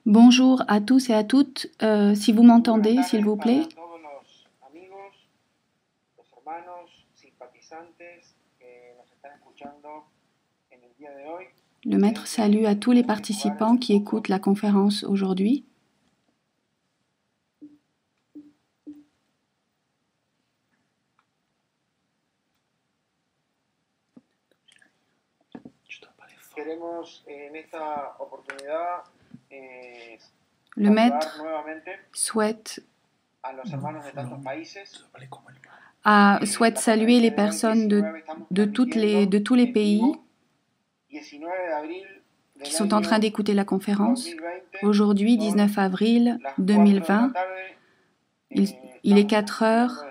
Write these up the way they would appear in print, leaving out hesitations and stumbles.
Bonjour à tous et à toutes. Si vous m'entendez, s'il vous plaît. Le maître salue à tous les participants qui écoutent la conférence aujourd'hui. Le maître souhaite saluer les personnes de tous les pays qui sont en train d'écouter la conférence. Aujourd'hui, 19 avril 2020, il est 4 heures.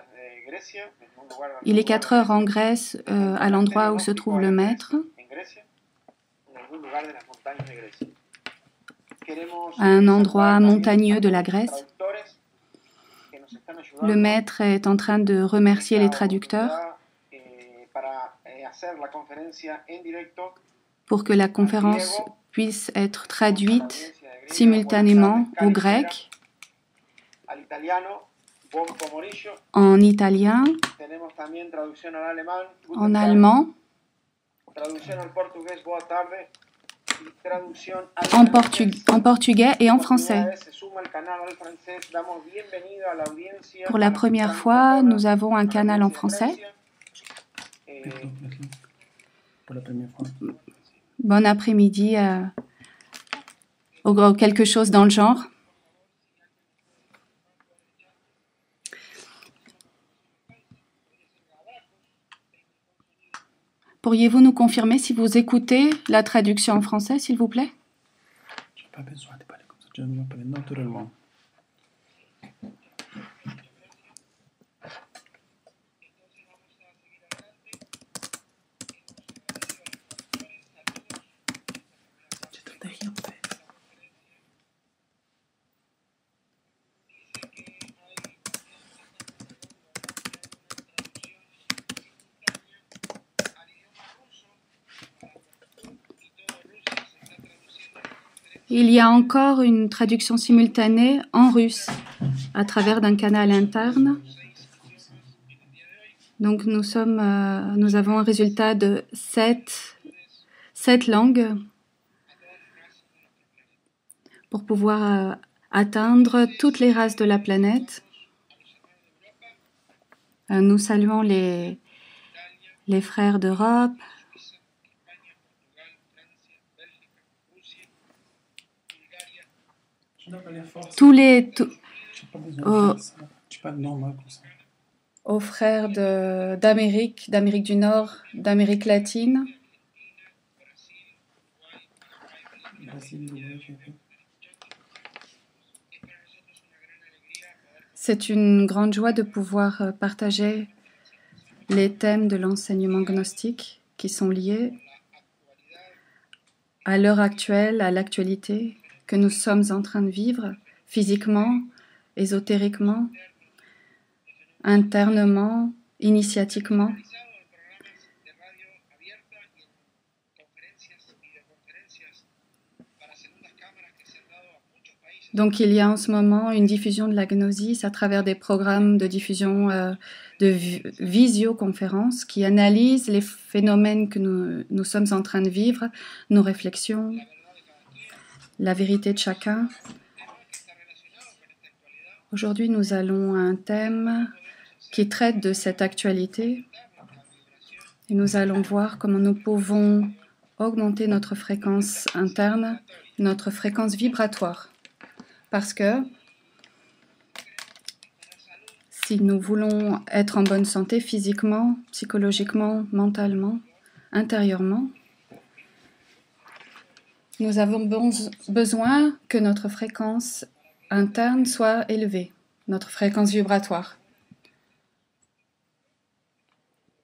Il est 4 heures en Grèce, à l'endroit où se trouve le maître. À un endroit montagneux de la Grèce. Le maître est en train de remercier les traducteurs pour que la conférence puisse être traduite simultanément au grec, en italien, en allemand, en portugais et en français. Pour la première fois, nous avons un canal en français. Bon après-midi, ou quelque chose dans le genre. Pourriez-vous nous confirmer si vous écoutez la traduction en français, s'il vous plaît? Pas besoin de parler comme ça, je vais parler naturellement. Il y a encore une traduction simultanée en russe à travers d'un canal interne. Donc nous avons un résultat de 7 langues pour pouvoir atteindre toutes les races de la planète. Nous saluons les frères d'Europe, aux frères d'Amérique du Nord, d'Amérique latine. C'est une grande joie de pouvoir partager les thèmes de l'enseignement gnostique qui sont liés à l'heure actuelle, à l'actualité que nous sommes en train de vivre physiquement, ésotériquement, internement, initiatiquement. Donc il y a en ce moment une diffusion de la gnosis à travers des programmes de diffusion de visioconférences qui analysent les phénomènes que nous sommes en train de vivre, nos réflexions, la vérité de chacun. Aujourd'hui, nous allons à un thème qui traite de cette actualité et nous allons voir comment nous pouvons augmenter notre fréquence interne, notre fréquence vibratoire. Parce que si nous voulons être en bonne santé physiquement, psychologiquement, mentalement, intérieurement, nous avons besoin que notre fréquence interne soit élevée, notre fréquence vibratoire,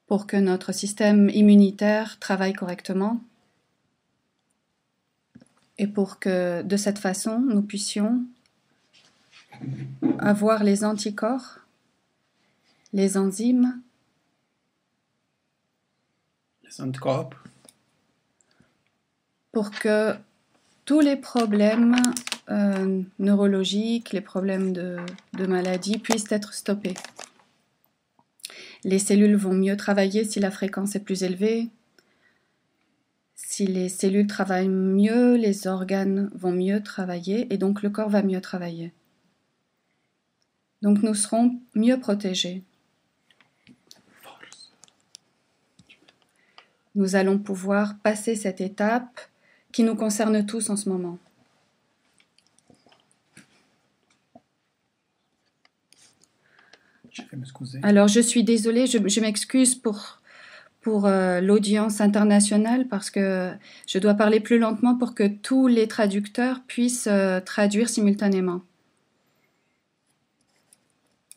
pour que notre système immunitaire travaille correctement et pour que de cette façon, nous puissions avoir les anticorps, les enzymes, pour que tous les problèmes neurologiques, les problèmes de maladie puissent être stoppés. Les cellules vont mieux travailler si la fréquence est plus élevée. Si les cellules travaillent mieux, les organes vont mieux travailler et donc le corps va mieux travailler. Donc nous serons mieux protégés. Nous allons pouvoir passer cette étape qui nous concerne tous en ce moment. Alors, je suis désolée, je m'excuse pour l'audience internationale parce que je dois parler plus lentement pour que tous les traducteurs puissent traduire simultanément.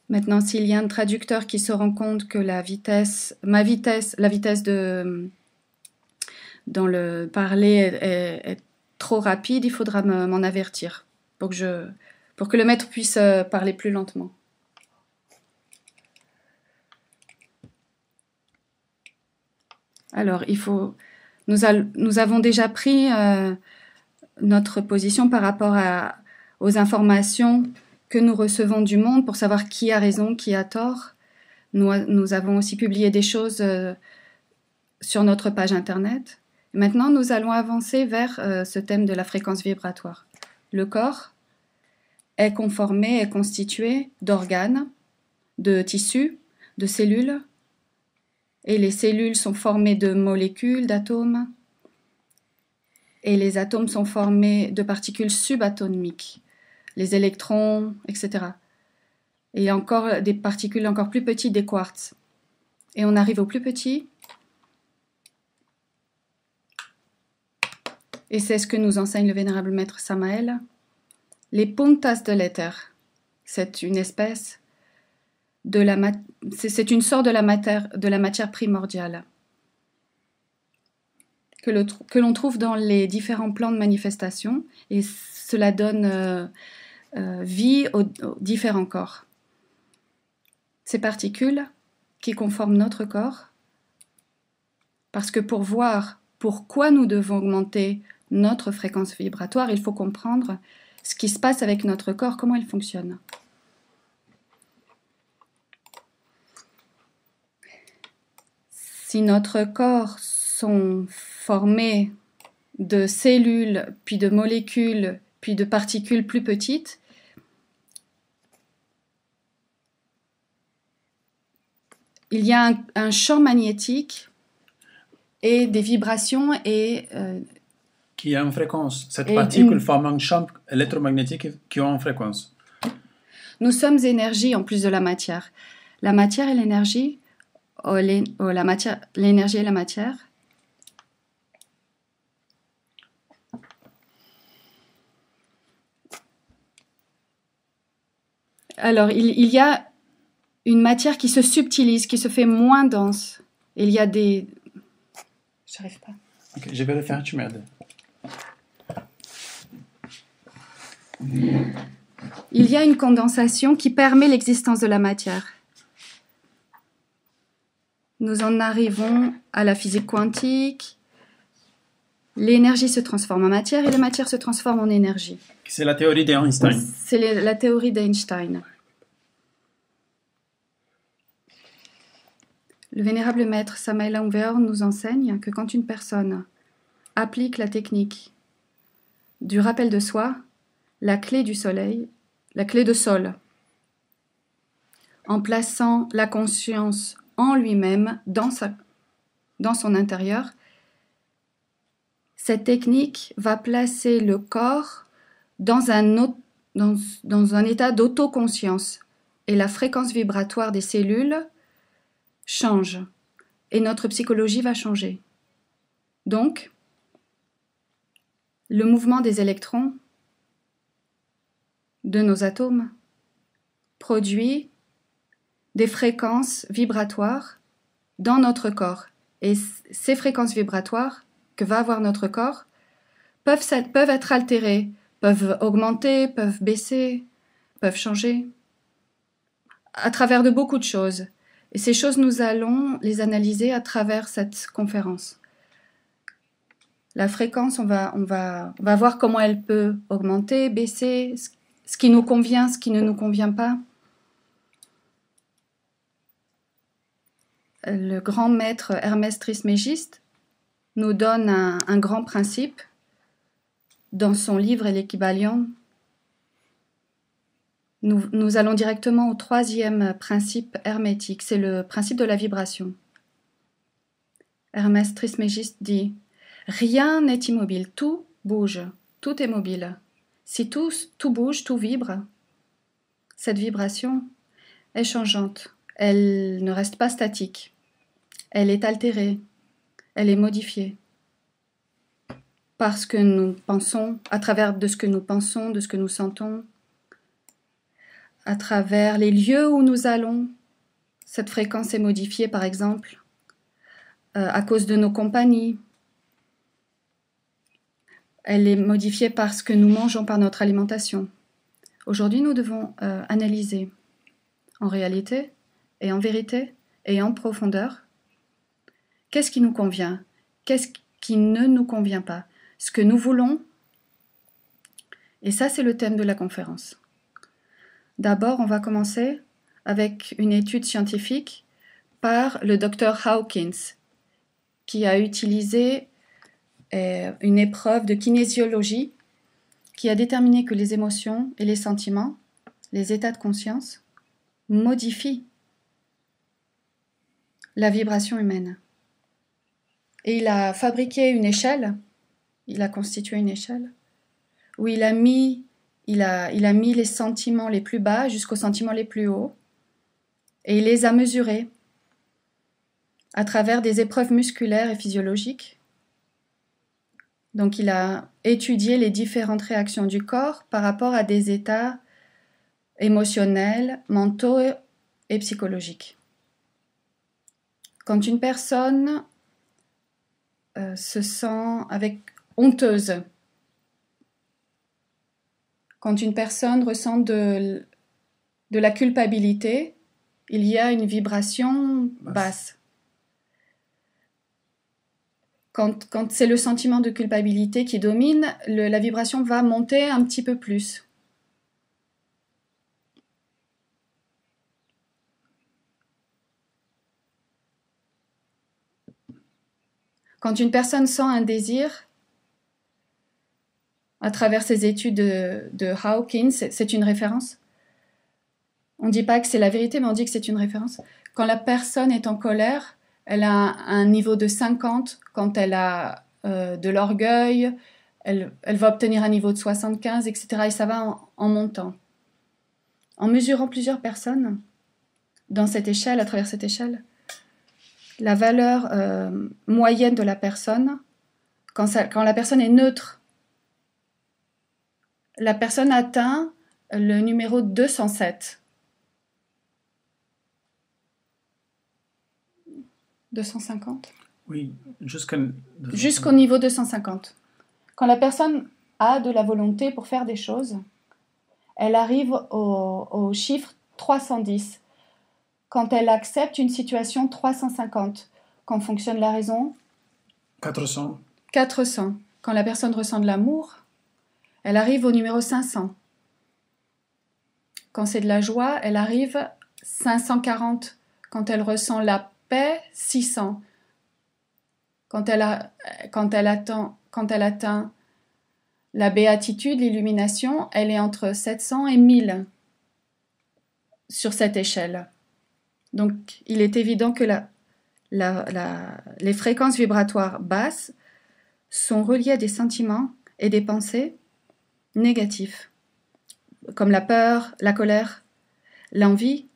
Maintenant, s'il y a un traducteur qui se rend compte que la vitesse dans le parler est trop rapide, il faudra m'en avertir pour que le maître puisse parler plus lentement. Alors, nous avons déjà pris notre position par rapport aux informations que nous recevons du monde pour savoir qui a raison, qui a tort. Nous avons aussi publié des choses sur notre page Internet. Maintenant, nous allons avancer vers ce thème de la fréquence vibratoire. Le corps est constitué d'organes, de tissus, de cellules, et les cellules sont formées de molécules, d'atomes, et les atomes sont formés de particules subatomiques, les électrons, etc. Et encore des particules encore plus petites, des quarks. Et on arrive au plus petit, et c'est ce que nous enseigne le vénérable maître Samael. Les puntas de l'éther, c'est une espèce c'est une sorte de la matière primordiale que l'on trouve dans les différents plans de manifestation et cela donne vie aux différents corps. Ces particules qui conforment notre corps, parce que pour voir pourquoi nous devons augmenter notre fréquence vibratoire, il faut comprendre ce qui se passe avec notre corps, comment il fonctionne. Si notre corps sont formés de cellules, puis de molécules, puis de particules plus petites, il y a un champ magnétique et des vibrations et qui a une fréquence. Cette particule forme un champ électromagnétique qui a une fréquence. Nous sommes énergie en plus de la matière. La matière et l'énergie, l'énergie et la matière. Alors, il y a une matière qui se subtilise, qui se fait moins dense. Il y a des... J'arrive pas. Ok, je vais le faire, tu m'aides. Il y a une condensation qui permet l'existence de la matière. Nous en arrivons à la physique quantique. L'énergie se transforme en matière et la matière se transforme en énergie. C'est la théorie d'Einstein. C'est la théorie d'Einstein. Le vénérable maître Samael Aung Weor nous enseigne que quand une personne applique la technique du rappel de soi, la clé du soleil, la clé de sol, en plaçant la conscience en lui-même, dans son intérieur, cette technique va placer le corps dans un état d'autoconscience et la fréquence vibratoire des cellules change et notre psychologie va changer. Donc, le mouvement des électrons de nos atomes produit des fréquences vibratoires dans notre corps. Et ces fréquences vibratoires que va avoir notre corps peuvent être altérées, peuvent augmenter, peuvent baisser, peuvent changer, à travers de beaucoup de choses. Et ces choses, nous allons les analyser à travers cette conférence. La fréquence, on va voir comment elle peut augmenter, baisser, ce qui nous convient, ce qui ne nous convient pas. Le grand maître Hermès Trismégiste nous donne un grand principe dans son livre L'Équybalion. Nous allons directement au troisième principe hermétique, c'est le principe de la vibration. Hermès Trismégiste dit « Rien n'est immobile, tout bouge, tout est mobile. Si tout bouge, tout vibre, cette vibration est changeante, elle ne reste pas statique. Elle est altérée, elle est modifiée. Parce que nous pensons, à travers de ce que nous pensons, de ce que nous sentons, à travers les lieux où nous allons, cette fréquence est modifiée, par exemple, à cause de nos compagnies. Elle est modifiée par ce que nous mangeons, par notre alimentation. Aujourd'hui, nous devons analyser en réalité et en vérité et en profondeur qu'est-ce qui nous convient, qu'est-ce qui ne nous convient pas, ce que nous voulons. Et ça, c'est le thème de la conférence. D'abord, on va commencer avec une étude scientifique par le docteur Hawkins, qui a utilisé une épreuve de kinésiologie qui a déterminé que les émotions et les sentiments, les états de conscience, modifient la vibration humaine. Et il a fabriqué une échelle, il a constitué une échelle, où il a mis les sentiments les plus bas jusqu'aux sentiments les plus hauts, et il les a mesurés à travers des épreuves musculaires et physiologiques. Donc il a étudié les différentes réactions du corps par rapport à des états émotionnels, mentaux et psychologiques. Quand une personne se sent honteuse, quand une personne ressent de la culpabilité, il y a une vibration basse. Quand c'est le sentiment de culpabilité qui domine, la vibration va monter un petit peu plus. Quand une personne sent un désir, à travers ces études de Hawkins, c'est une référence. On ne dit pas que c'est la vérité, mais on dit que c'est une référence. Quand la personne est en colère, elle a un niveau de 50. Quand elle a de l'orgueil, elle va obtenir un niveau de 75, etc. Et ça va en montant. En mesurant plusieurs personnes dans cette échelle, à travers cette échelle, la valeur moyenne de la personne, quand la personne est neutre, la personne atteint le numéro 207. 250 ? Oui, jusqu'au niveau 250. Quand la personne a de la volonté pour faire des choses, elle arrive au chiffre 310. Quand elle accepte une situation, 350. Quand fonctionne la raison, 400. 400. Quand la personne ressent de l'amour, elle arrive au numéro 500. Quand c'est de la joie, elle arrive 540. Quand elle ressent la paix, 600. Quand elle atteint la béatitude, l'illumination, elle est entre 700 et 1000 sur cette échelle. Donc, il est évident que les fréquences vibratoires basses sont reliées à des sentiments et des pensées négatifs, comme la peur, la colère, l'envie,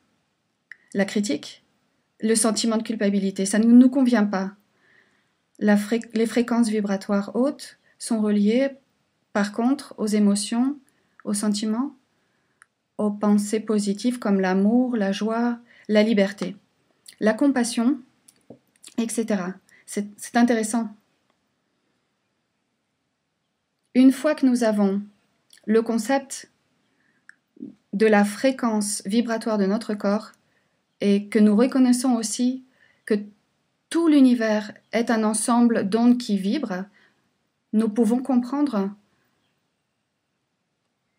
la critique, le sentiment de culpabilité. Ça ne nous convient pas. Les fréquences vibratoires hautes sont reliées, par contre, aux émotions, aux sentiments, aux pensées positives comme l'amour, la joie, la liberté, la compassion, etc. C'est intéressant. Une fois que nous avons le concept de la fréquence vibratoire de notre corps et que nous reconnaissons aussi que tout l'univers est un ensemble d'ondes qui vibrent, nous pouvons comprendre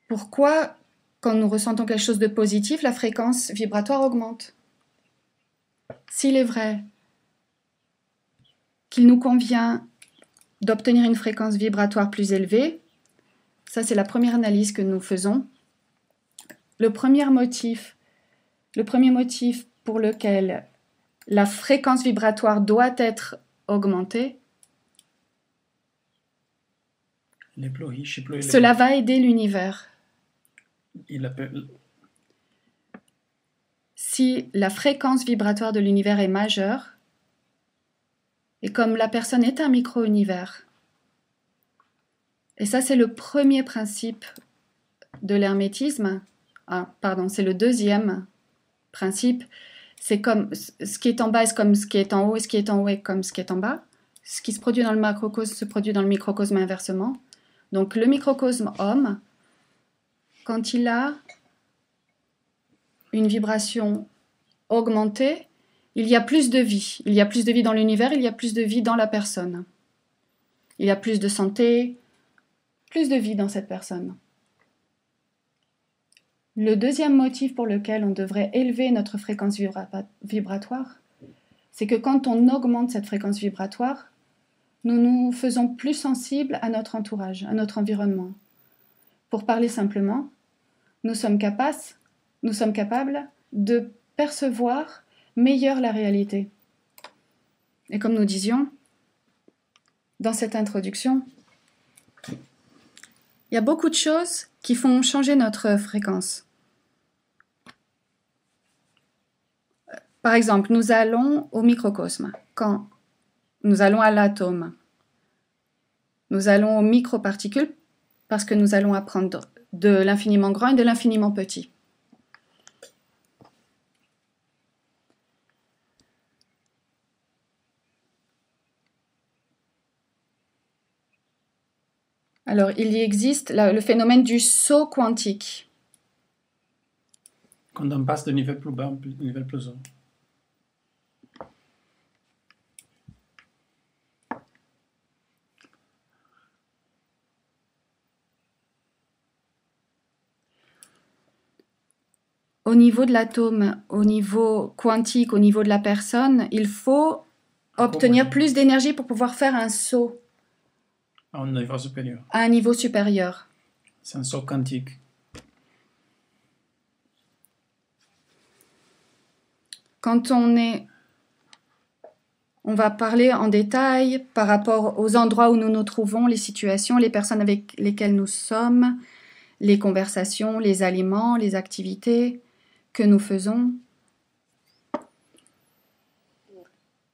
pourquoi, quand nous ressentons quelque chose de positif, la fréquence vibratoire augmente. S'il est vrai qu'il nous convient d'obtenir une fréquence vibratoire plus élevée, ça c'est la première analyse que nous faisons. Le premier motif pour lequel la fréquence vibratoire doit être augmentée, cela va aider l'univers. Si la fréquence vibratoire de l'univers est majeure, et comme la personne est un micro-univers, et ça c'est le premier principe de l'hermétisme, c'est le deuxième principe, c'est comme ce qui est en bas est comme ce qui est en haut, et ce qui est en haut est comme ce qui est en bas. Ce qui se produit dans le macrocosme se produit dans le microcosme inversement. Donc le microcosme homme, quand il a une vibration augmentée, il y a plus de vie. Il y a plus de vie dans l'univers, il y a plus de vie dans la personne. Il y a plus de santé, plus de vie dans cette personne. Le deuxième motif pour lequel on devrait élever notre fréquence vibratoire, c'est que quand on augmente cette fréquence vibratoire, nous nous faisons plus sensibles à notre entourage, à notre environnement. Pour parler simplement, nous sommes capables de percevoir meilleure la réalité. Et comme nous disions dans cette introduction, il y a beaucoup de choses qui font changer notre fréquence. Par exemple, nous allons au microcosme. Quand nous allons à l'atome, nous allons aux microparticules parce que nous allons apprendre de l'infiniment grand et de l'infiniment petit. Alors, il y existe le phénomène du saut quantique. Quand on passe de niveau plus bas à niveau plus haut. Au niveau de l'atome, au niveau quantique, au niveau de la personne, il faut obtenir plus d'énergie pour pouvoir faire un saut. À un niveau supérieur. À un niveau supérieur. C'est un saut quantique. Quand on va parler en détail par rapport aux endroits où nous nous trouvons, les situations, les personnes avec lesquelles nous sommes, les conversations, les aliments, les activités que nous faisons.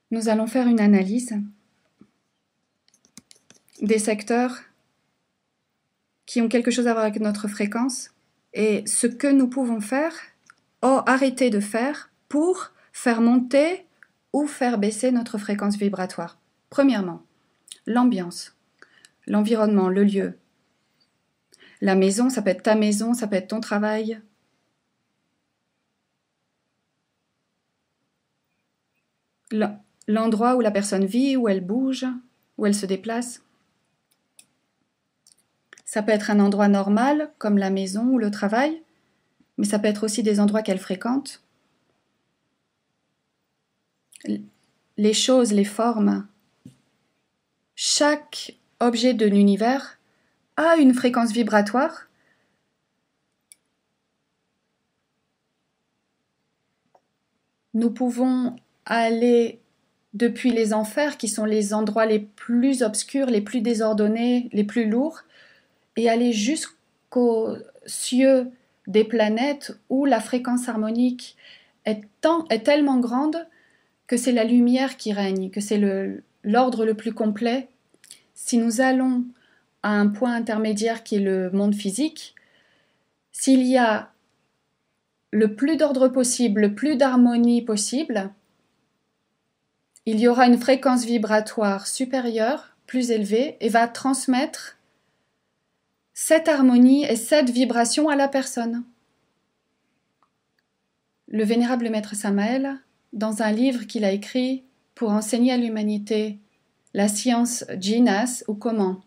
Nous allons faire une analyse des secteurs qui ont quelque chose à voir avec notre fréquence et ce que nous pouvons faire, arrêter de faire pour faire monter ou faire baisser notre fréquence vibratoire. Premièrement, l'ambiance, l'environnement, le lieu. La maison, ça peut être ta maison, ça peut être ton travail. L'endroit où la personne vit, où elle bouge, où elle se déplace. Ça peut être un endroit normal, comme la maison ou le travail, mais ça peut être aussi des endroits qu'elle fréquente. Les choses, les formes. Chaque objet de l'univers a une fréquence vibratoire. Nous pouvons aller depuis les enfers, qui sont les endroits les plus obscurs, les plus désordonnés, les plus lourds, et aller jusqu'aux cieux des planètes où la fréquence harmonique est tellement grande que c'est la lumière qui règne, que c'est l'ordre le plus complet. Si nous allons à un point intermédiaire qui est le monde physique, s'il y a le plus d'ordre possible, le plus d'harmonie possible, il y aura une fréquence vibratoire supérieure, plus élevée, et va transmettre cette harmonie et cette vibration à la personne. Le vénérable maître Samael, dans un livre qu'il a écrit pour enseigner à l'humanité la science Jinas, ou comment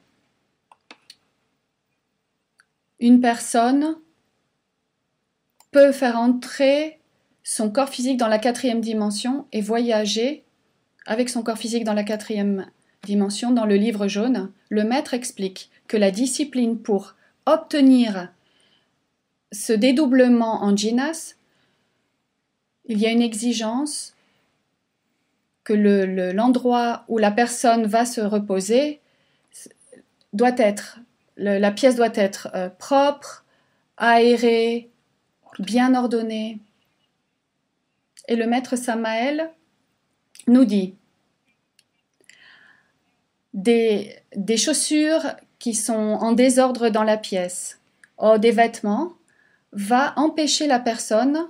une personne peut faire entrer son corps physique dans la 4e dimension et voyager avec son corps physique dans la 4e dimension. Dans le livre jaune, le maître explique que la discipline pour obtenir ce dédoublement en jhinas, il y a une exigence que l'endroit où la personne va se reposer doit être, la pièce doit être propre, aérée, bien ordonnée. Et le maître Samael nous dit des chaussures qui sont en désordre dans la pièce, ou des vêtements, va empêcher la personne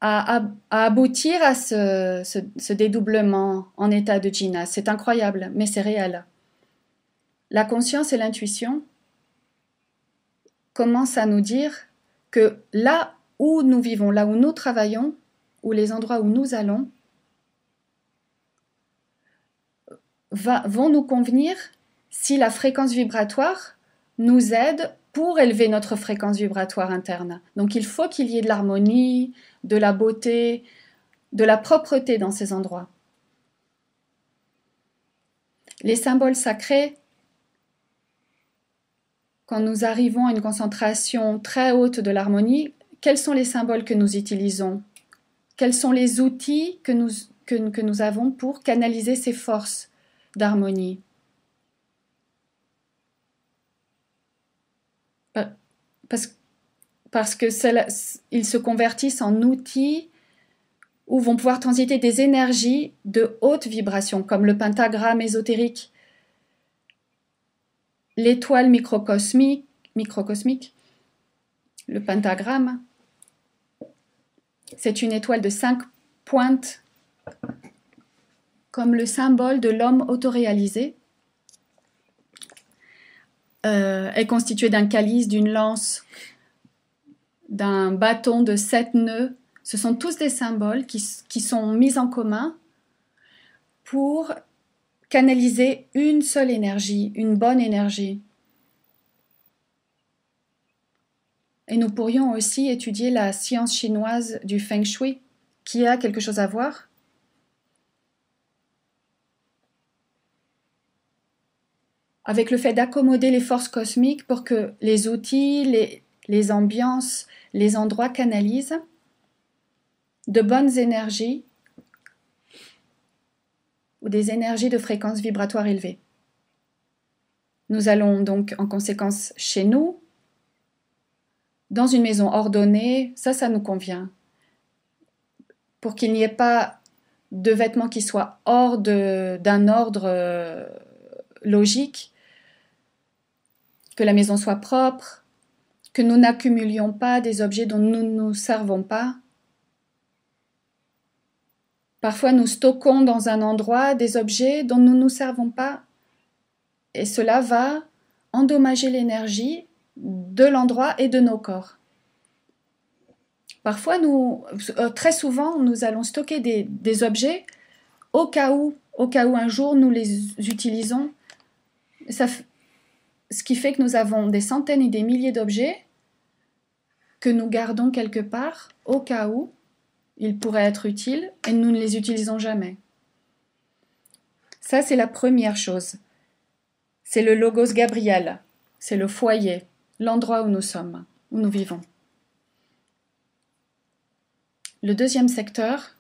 à aboutir à ce dédoublement en état de jhana. C'est incroyable, mais c'est réel. La conscience et l'intuition commencent à nous dire que là où nous vivons, là où nous travaillons, ou les endroits où nous allons, vont nous convenir si la fréquence vibratoire nous aide pour élever notre fréquence vibratoire interne. Donc il faut qu'il y ait de l'harmonie, de la beauté, de la propreté dans ces endroits. Les symboles sacrés, quand nous arrivons à une concentration très haute de l'harmonie, quels sont les symboles que nous utilisons? Quels sont les outils que nous avons pour canaliser ces forces d'harmonie? Parce que ils se convertissent en outils où vont pouvoir transiter des énergies de haute vibration, comme le pentagramme ésotérique, l'étoile microcosmique, le pentagramme. C'est une étoile de 5 pointes, comme le symbole de l'homme autoréalisé. Est constituée d'un calice, d'une lance, d'un bâton de 7 nœuds. Ce sont tous des symboles qui sont mis en commun pour canaliser une seule énergie, une bonne énergie. Et nous pourrions aussi étudier la science chinoise du Feng Shui, qui a quelque chose à voir avec le fait d'accommoder les forces cosmiques pour que les outils, les ambiances, les endroits canalisent de bonnes énergies ou des énergies de fréquence vibratoire élevée. Nous allons donc en conséquence chez nous, dans une maison ordonnée, ça nous convient. Pour qu'il n'y ait pas de vêtements qui soient hors d'un ordre logique, que la maison soit propre, que nous n'accumulions pas des objets dont nous ne nous servons pas. Parfois, nous stockons dans un endroit des objets dont nous ne nous servons pas et cela va endommager l'énergie de l'endroit et de nos corps. Parfois, très souvent, nous allons stocker des objets au cas où un jour nous les utilisons. Ce qui fait que nous avons des centaines et des milliers d'objets que nous gardons quelque part au cas où ils pourraient être utiles et nous ne les utilisons jamais. Ça, c'est la première chose. C'est le logos Gabriel, c'est le foyer, l'endroit où nous sommes, où nous vivons. Le deuxième secteur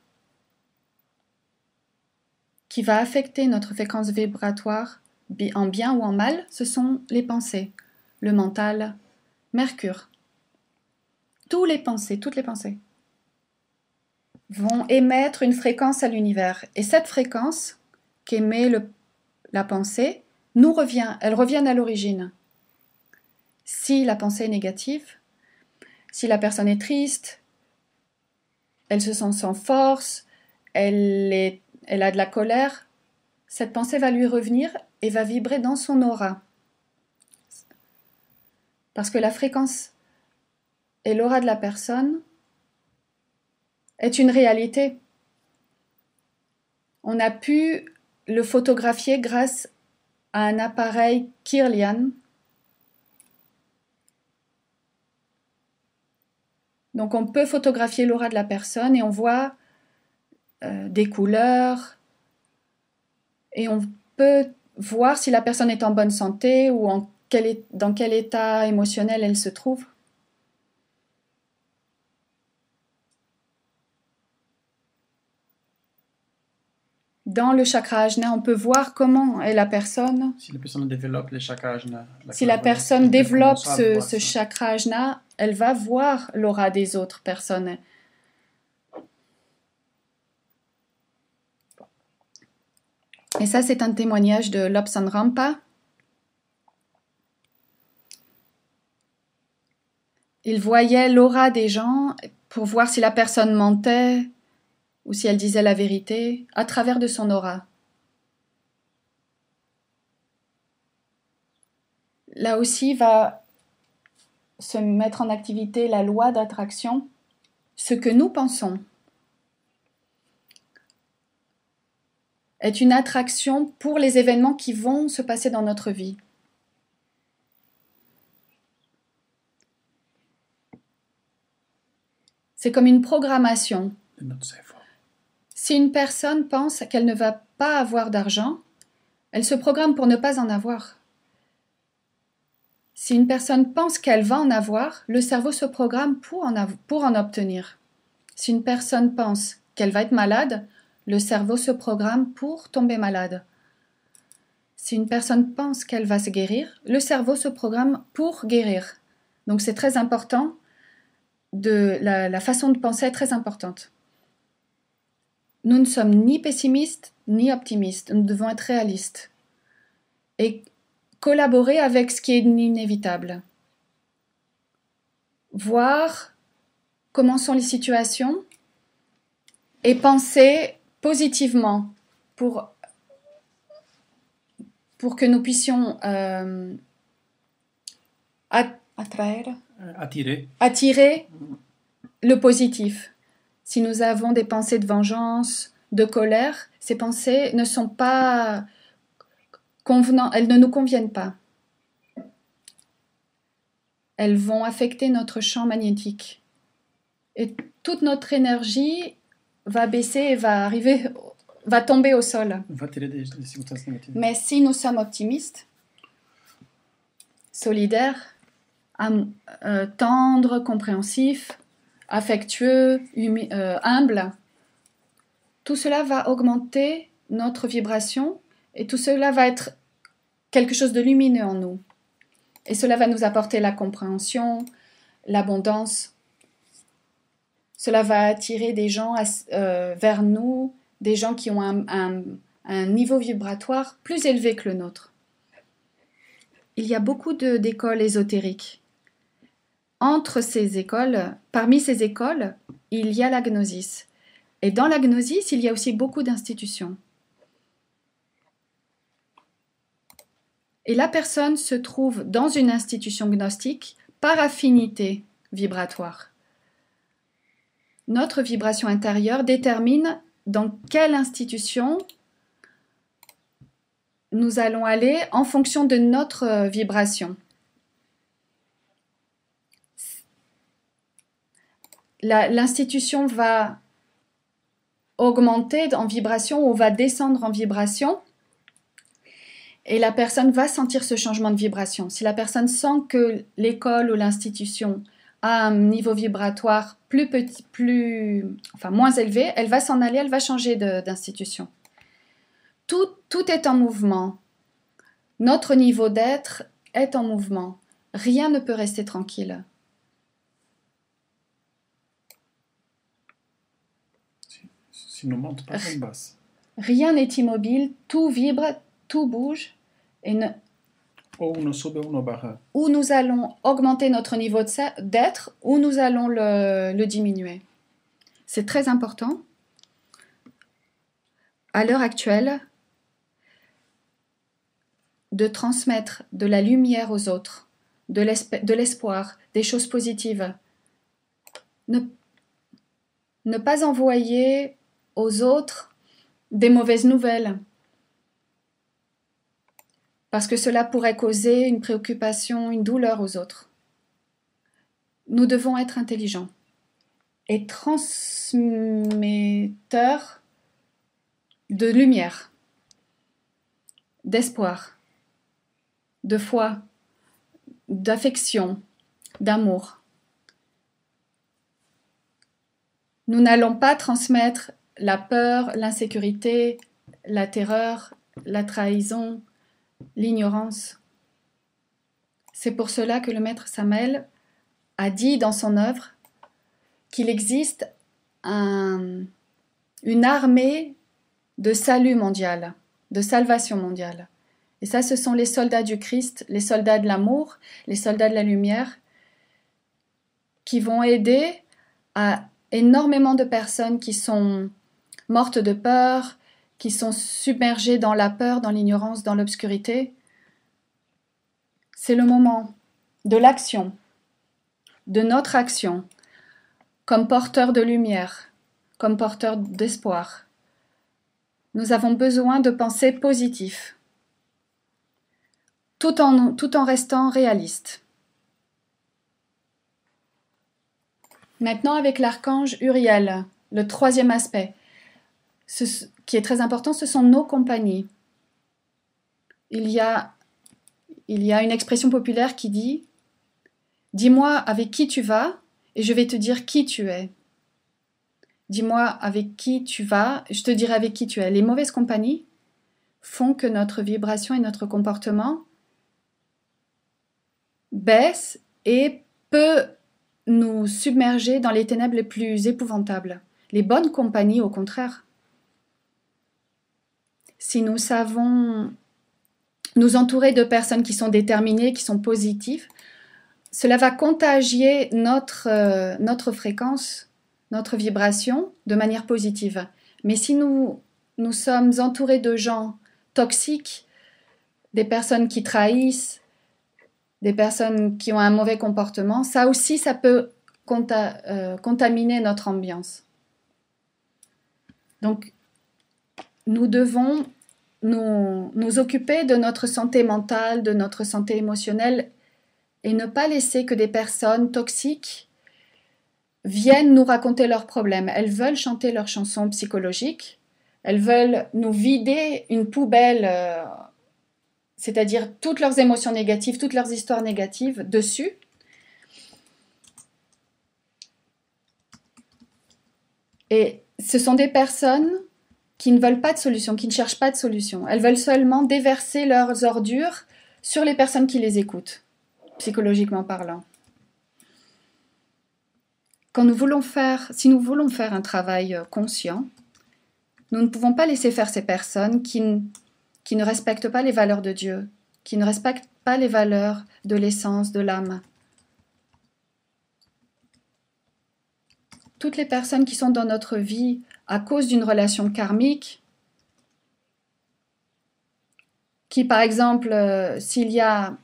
qui va affecter notre fréquence vibratoire en bien ou en mal, ce sont les pensées, le mental, Mercure. Toutes les pensées vont émettre une fréquence à l'univers. Et cette fréquence qu'émet la pensée, elles reviennent à l'origine. Si la pensée est négative, si la personne est triste, elle se sent sans force, elle a de la colère, cette pensée va lui revenir et va vibrer dans son aura. Parce que la fréquence et l'aura de la personne est une réalité. On a pu le photographier grâce à un appareil Kirlian Donc on peut photographier l'aura de la personne et on voit des couleurs et on peut voir si la personne est en bonne santé ou dans quel état émotionnel elle se trouve. Dans le chakra ajna, on peut voir comment est la personne. Si la personne développe le chakra ajna, si la personne développe ce chakra ajna, elle va voir l'aura des autres personnes. Et ça, c'est un témoignage de Lobsang Rampa. Il voyait l'aura des gens pour voir si la personne mentait ou si elle disait la vérité à travers de son aura. Là aussi va se mettre en activité la loi d'attraction. Ce que nous pensons est une attraction pour les événements qui vont se passer dans notre vie. C'est comme une programmation. Si une personne pense qu'elle ne va pas avoir d'argent, elle se programme pour ne pas en avoir. Si une personne pense qu'elle va en avoir, le cerveau se programme pour en obtenir. Si une personne pense qu'elle va être malade, le cerveau se programme pour tomber malade. Si une personne pense qu'elle va se guérir, le cerveau se programme pour guérir. Donc c'est très important, la façon de penser est très importante. Nous ne sommes ni pessimistes ni optimistes, nous devons être réalistes et collaborer avec ce qui est inévitable. Voir comment sont les situations et penser positivement pour que nous puissions attirer le positif. Si nous avons des pensées de vengeance, de colère, ces pensées ne sont pas convenantes, elles ne nous conviennent pas. Elles vont affecter notre champ magnétique. Et toute notre énergie va baisser et va tomber au sol. Mais si nous sommes optimistes, solidaires, tendres, compréhensifs, affectueux, humbles, tout cela va augmenter notre vibration et tout cela va être quelque chose de lumineux en nous. Et cela va nous apporter la compréhension, l'abondance. Cela va attirer des gens vers nous, des gens qui ont un niveau vibratoire plus élevé que le nôtre. Il y a beaucoup d'écoles ésotériques. Parmi ces écoles, il y a la gnosis. Et dans la gnosis, il y a aussi beaucoup d'institutions. Et la personne se trouve dans une institution gnostique par affinité vibratoire. Notre vibration intérieure détermine dans quelle institution nous allons aller en fonction de notre vibration. L'institution va augmenter en vibration ou va descendre en vibration et la personne va sentir ce changement de vibration. Si la personne sent que l'école ou l'institution a un niveau vibratoire moins élevé, elle va s'en aller, elle va changer d'institution. Tout est en mouvement. Notre niveau d'être est en mouvement. Rien ne peut rester tranquille. Si nous monte pas, on basse. Rien n'est immobile, tout vibre, tout bouge. Ou nous allons augmenter notre niveau d'être, ou nous allons le diminuer. C'est très important. À l'heure actuelle, de transmettre de la lumière aux autres, de l'espoir, des choses positives. Ne pas envoyer aux autres des mauvaises nouvelles, parce que cela pourrait causer une préoccupation, une douleur aux autres. Nous devons être intelligents. est transmetteur de lumière, d'espoir, de foi, d'affection, d'amour. Nous n'allons pas transmettre la peur, l'insécurité, la terreur, la trahison, l'ignorance. C'est pour cela que le maître Samael a dit dans son œuvre qu'il existe une armée de salut mondial, de salvation mondiale. Et ça, ce sont les soldats du Christ, les soldats de l'amour, les soldats de la lumière, qui vont aider à énormément de personnes qui sont mortes de peur, qui sont submergées dans la peur, dans l'ignorance, dans l'obscurité. C'est le moment de l'action, de notre action, comme porteur de lumière, comme porteur d'espoir. Nous avons besoin de penser positif, tout en restant réaliste. Maintenant, avec l'archange Uriel, le troisième aspect, ce qui est très important, ce sont nos compagnies. Il y a une expression populaire qui dit « Dis-moi avec qui tu vas et je vais te dire qui tu es. Dis-moi avec qui tu vas et je te dirai avec qui tu es. » Les mauvaises compagnies font que notre vibration et notre comportement baissent et peut nous submerger dans les ténèbres les plus épouvantables. Les bonnes compagnies, au contraire, si nous savons nous entourer de personnes qui sont déterminées, qui sont positives, cela va contagier notre fréquence, notre vibration de manière positive. Mais si nous sommes entourés de gens toxiques, des personnes qui trahissent, des personnes qui ont un mauvais comportement, ça aussi, ça peut contaminer notre ambiance. Donc, nous devons nous occuper de notre santé mentale, de notre santé émotionnelle et ne pas laisser que des personnes toxiques viennent nous raconter leurs problèmes. Elles veulent chanter leurs chansons psychologiques, elles veulent nous vider une poubelle, c'est-à-dire toutes leurs émotions négatives, toutes leurs histoires négatives dessus. Et ce sont des personnes qui ne veulent pas de solution, qui ne cherchent pas de solution. Elles veulent seulement déverser leurs ordures sur les personnes qui les écoutent, psychologiquement parlant. Si nous voulons faire un travail conscient, nous ne pouvons pas laisser faire ces personnes qui ne respectent pas les valeurs de Dieu, qui ne respectent pas les valeurs de l'essence, de l'âme. Toutes les personnes qui sont dans notre vie à cause d'une relation karmique, qui par exemple, s'il y a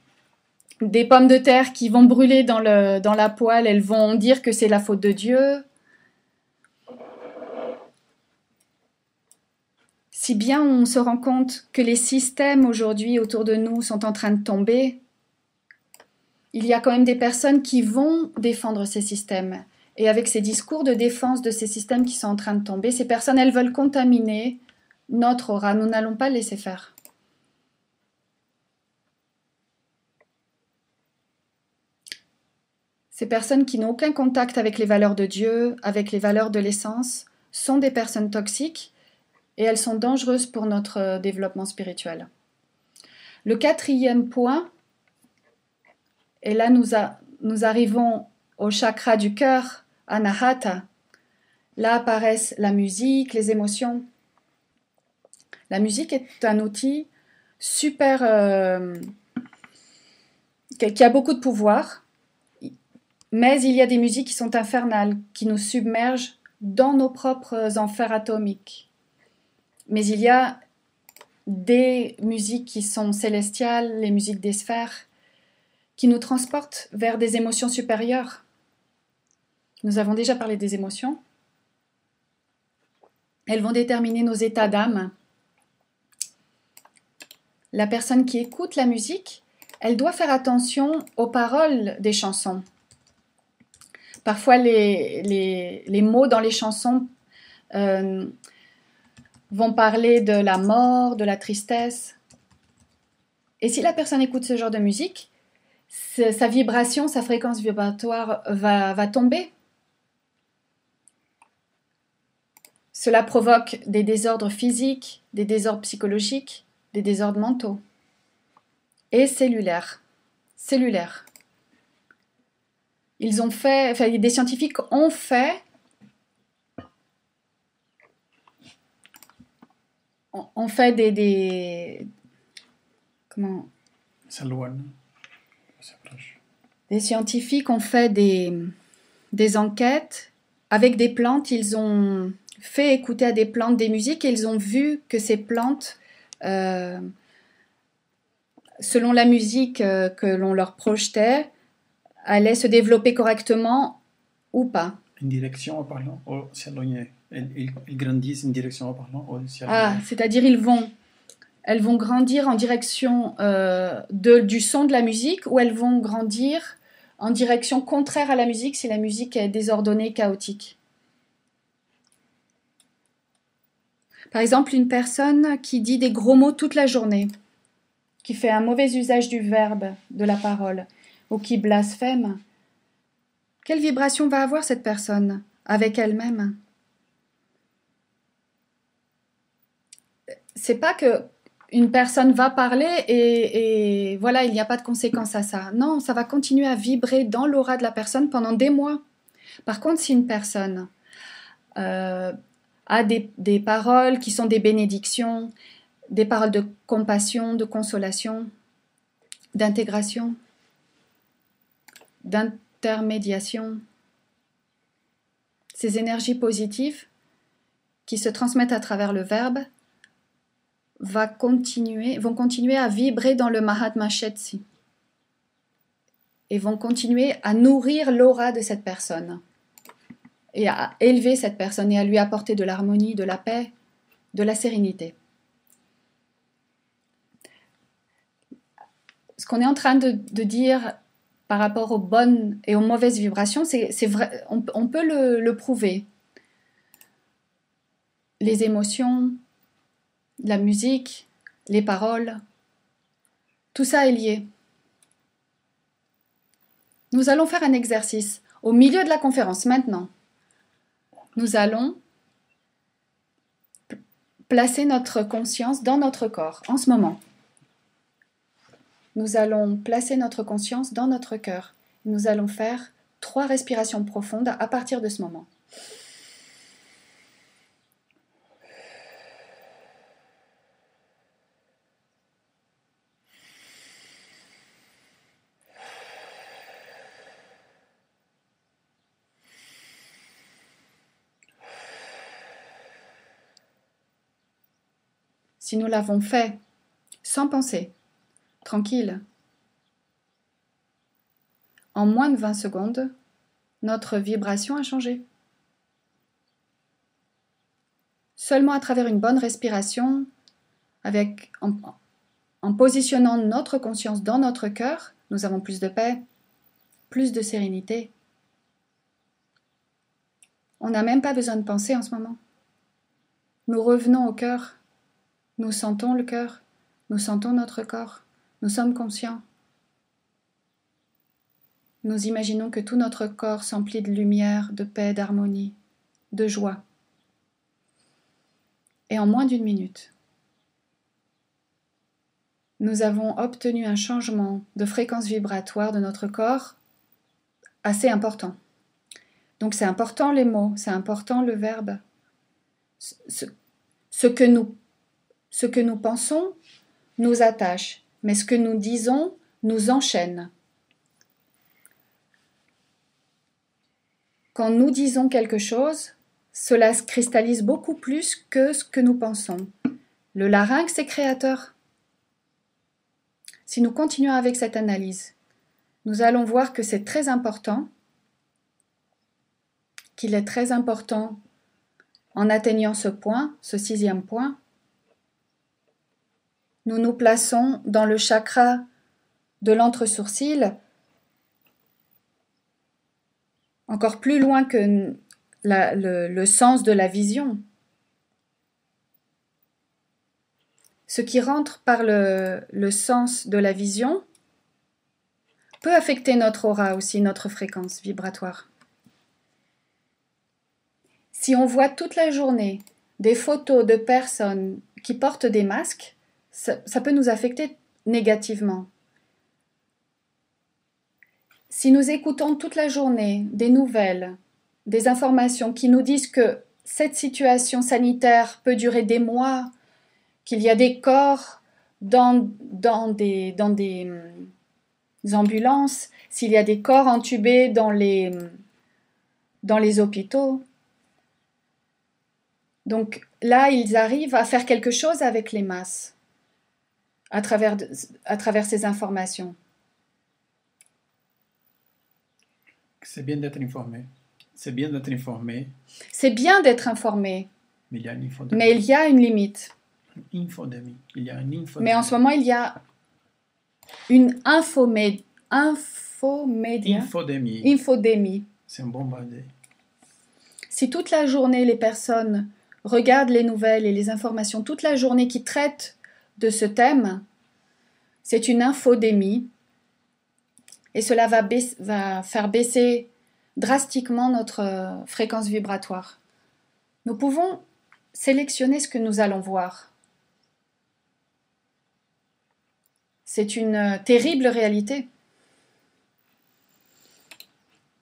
des pommes de terre qui vont brûler dans la poêle, elles vont dire que c'est la faute de Dieu. Si bien on se rend compte que les systèmes aujourd'hui autour de nous sont en train de tomber, il y a quand même des personnes qui vont défendre ces systèmes. Et avec ces discours de défense de ces systèmes qui sont en train de tomber, ces personnes, elles veulent contaminer notre aura. Nous n'allons pas le laisser faire. Ces personnes qui n'ont aucun contact avec les valeurs de Dieu, avec les valeurs de l'essence, sont des personnes toxiques et elles sont dangereuses pour notre développement spirituel. Le quatrième point, et là nous arrivons au chakra du cœur, Anahata. Là apparaissent la musique, les émotions. La musique est un outil super qui a beaucoup de pouvoir, mais il y a des musiques qui sont infernales, qui nous submergent dans nos propres enfers atomiques. Mais il y a des musiques qui sont célestiales, les musiques des sphères, qui nous transportent vers des émotions supérieures. Nous avons déjà parlé des émotions. Elles vont déterminer nos états d'âme. La personne qui écoute la musique, elle doit faire attention aux paroles des chansons. Parfois, les mots dans les chansons vont parler de la mort, de la tristesse. Et si la personne écoute ce genre de musique, sa vibration, sa fréquence vibratoire va tomber. Cela provoque des désordres physiques, des désordres psychologiques, des désordres mentaux et cellulaires. Ils ont fait, enfin, des scientifiques ont fait comment des scientifiques ont fait des enquêtes avec des plantes. Ils ont fait écouter à des plantes des musiques et ils ont vu que ces plantes, selon la musique que l'on leur projetait, allaient se développer correctement ou pas. Une direction parlant ou s'éloigner. Ils grandissent une direction parlant ou s'éloigner. Ah, c'est-à-dire elles vont grandir en direction du son de la musique ou elles vont grandir en direction contraire à la musique si la musique est désordonnée, chaotique. Par exemple, une personne qui dit des gros mots toute la journée, qui fait un mauvais usage du verbe, de la parole, ou qui blasphème, quelle vibration va avoir cette personne avec elle-même? C'est pas que une personne va parler et voilà, il n'y a pas de conséquence à ça. Non, ça va continuer à vibrer dans l'aura de la personne pendant des mois. Par contre, si une personne a des paroles qui sont des bénédictions, des paroles de compassion, de consolation, d'intégration, d'intermédiation, ces énergies positives qui se transmettent à travers le verbe vont continuer à vibrer dans le Mahatma Shetsi et vont continuer à nourrir l'aura de cette personne et à élever cette personne et à lui apporter de l'harmonie, de la paix, de la sérénité. Ce qu'on est en train de dire par rapport aux bonnes et aux mauvaises vibrations, c'est vrai, on peut le prouver. Les émotions, la musique, les paroles, tout ça est lié. Nous allons faire un exercice au milieu de la conférence maintenant. Nous allons placer notre conscience dans notre corps en ce moment. Nous allons placer notre conscience dans notre cœur. Nous allons faire 3 respirations profondes à partir de ce moment. Si nous l'avons fait sans penser, tranquille, en moins de 20 secondes, notre vibration a changé. Seulement à travers une bonne respiration, en positionnant notre conscience dans notre cœur, nous avons plus de paix, plus de sérénité. On n'a même pas besoin de penser en ce moment. Nous revenons au cœur. Nous sentons le cœur, nous sentons notre corps, nous sommes conscients. Nous imaginons que tout notre corps s'emplit de lumière, de paix, d'harmonie, de joie. Et en moins d'1 minute, nous avons obtenu un changement de fréquence vibratoire de notre corps assez important. Donc c'est important les mots, c'est important le verbe. Ce que nous pensons nous attache, mais ce que nous disons nous enchaîne. Quand nous disons quelque chose, cela se cristallise beaucoup plus que ce que nous pensons. Le larynx est créateur. Si nous continuons avec cette analyse, nous allons voir que c'est très important, qu'il est très important en atteignant ce point, ce 6e point. Nous nous plaçons dans le chakra de l'entre-sourcil encore plus loin que le sens de la vision. Ce qui rentre par le sens de la vision peut affecter notre aura aussi, notre fréquence vibratoire. Si on voit toute la journée des photos de personnes qui portent des masques, ça peut nous affecter négativement. Si nous écoutons toute la journée des nouvelles, des informations qui nous disent que cette situation sanitaire peut durer des mois, qu'il y a des corps dans des ambulances, s'il y a des corps entubés dans les hôpitaux. Donc là, ils arrivent à faire quelque chose avec les masses à travers ces informations. C'est bien d'être informé. C'est bien d'être informé. C'est bien d'être informé. Mais il y a une infodémie. Mais il y a une limite. Infodémie. Il y a une infodémie. Mais en ce moment, il y a une infodémie. Infodémie. C'est un bombardé. Si toute la journée, les personnes regardent les nouvelles et les informations, toute la journée qui traitent de ce thème, c'est une infodémie. Et cela va faire baisser drastiquement notre fréquence vibratoire. Nous pouvons sélectionner ce que nous allons voir. C'est une terrible réalité.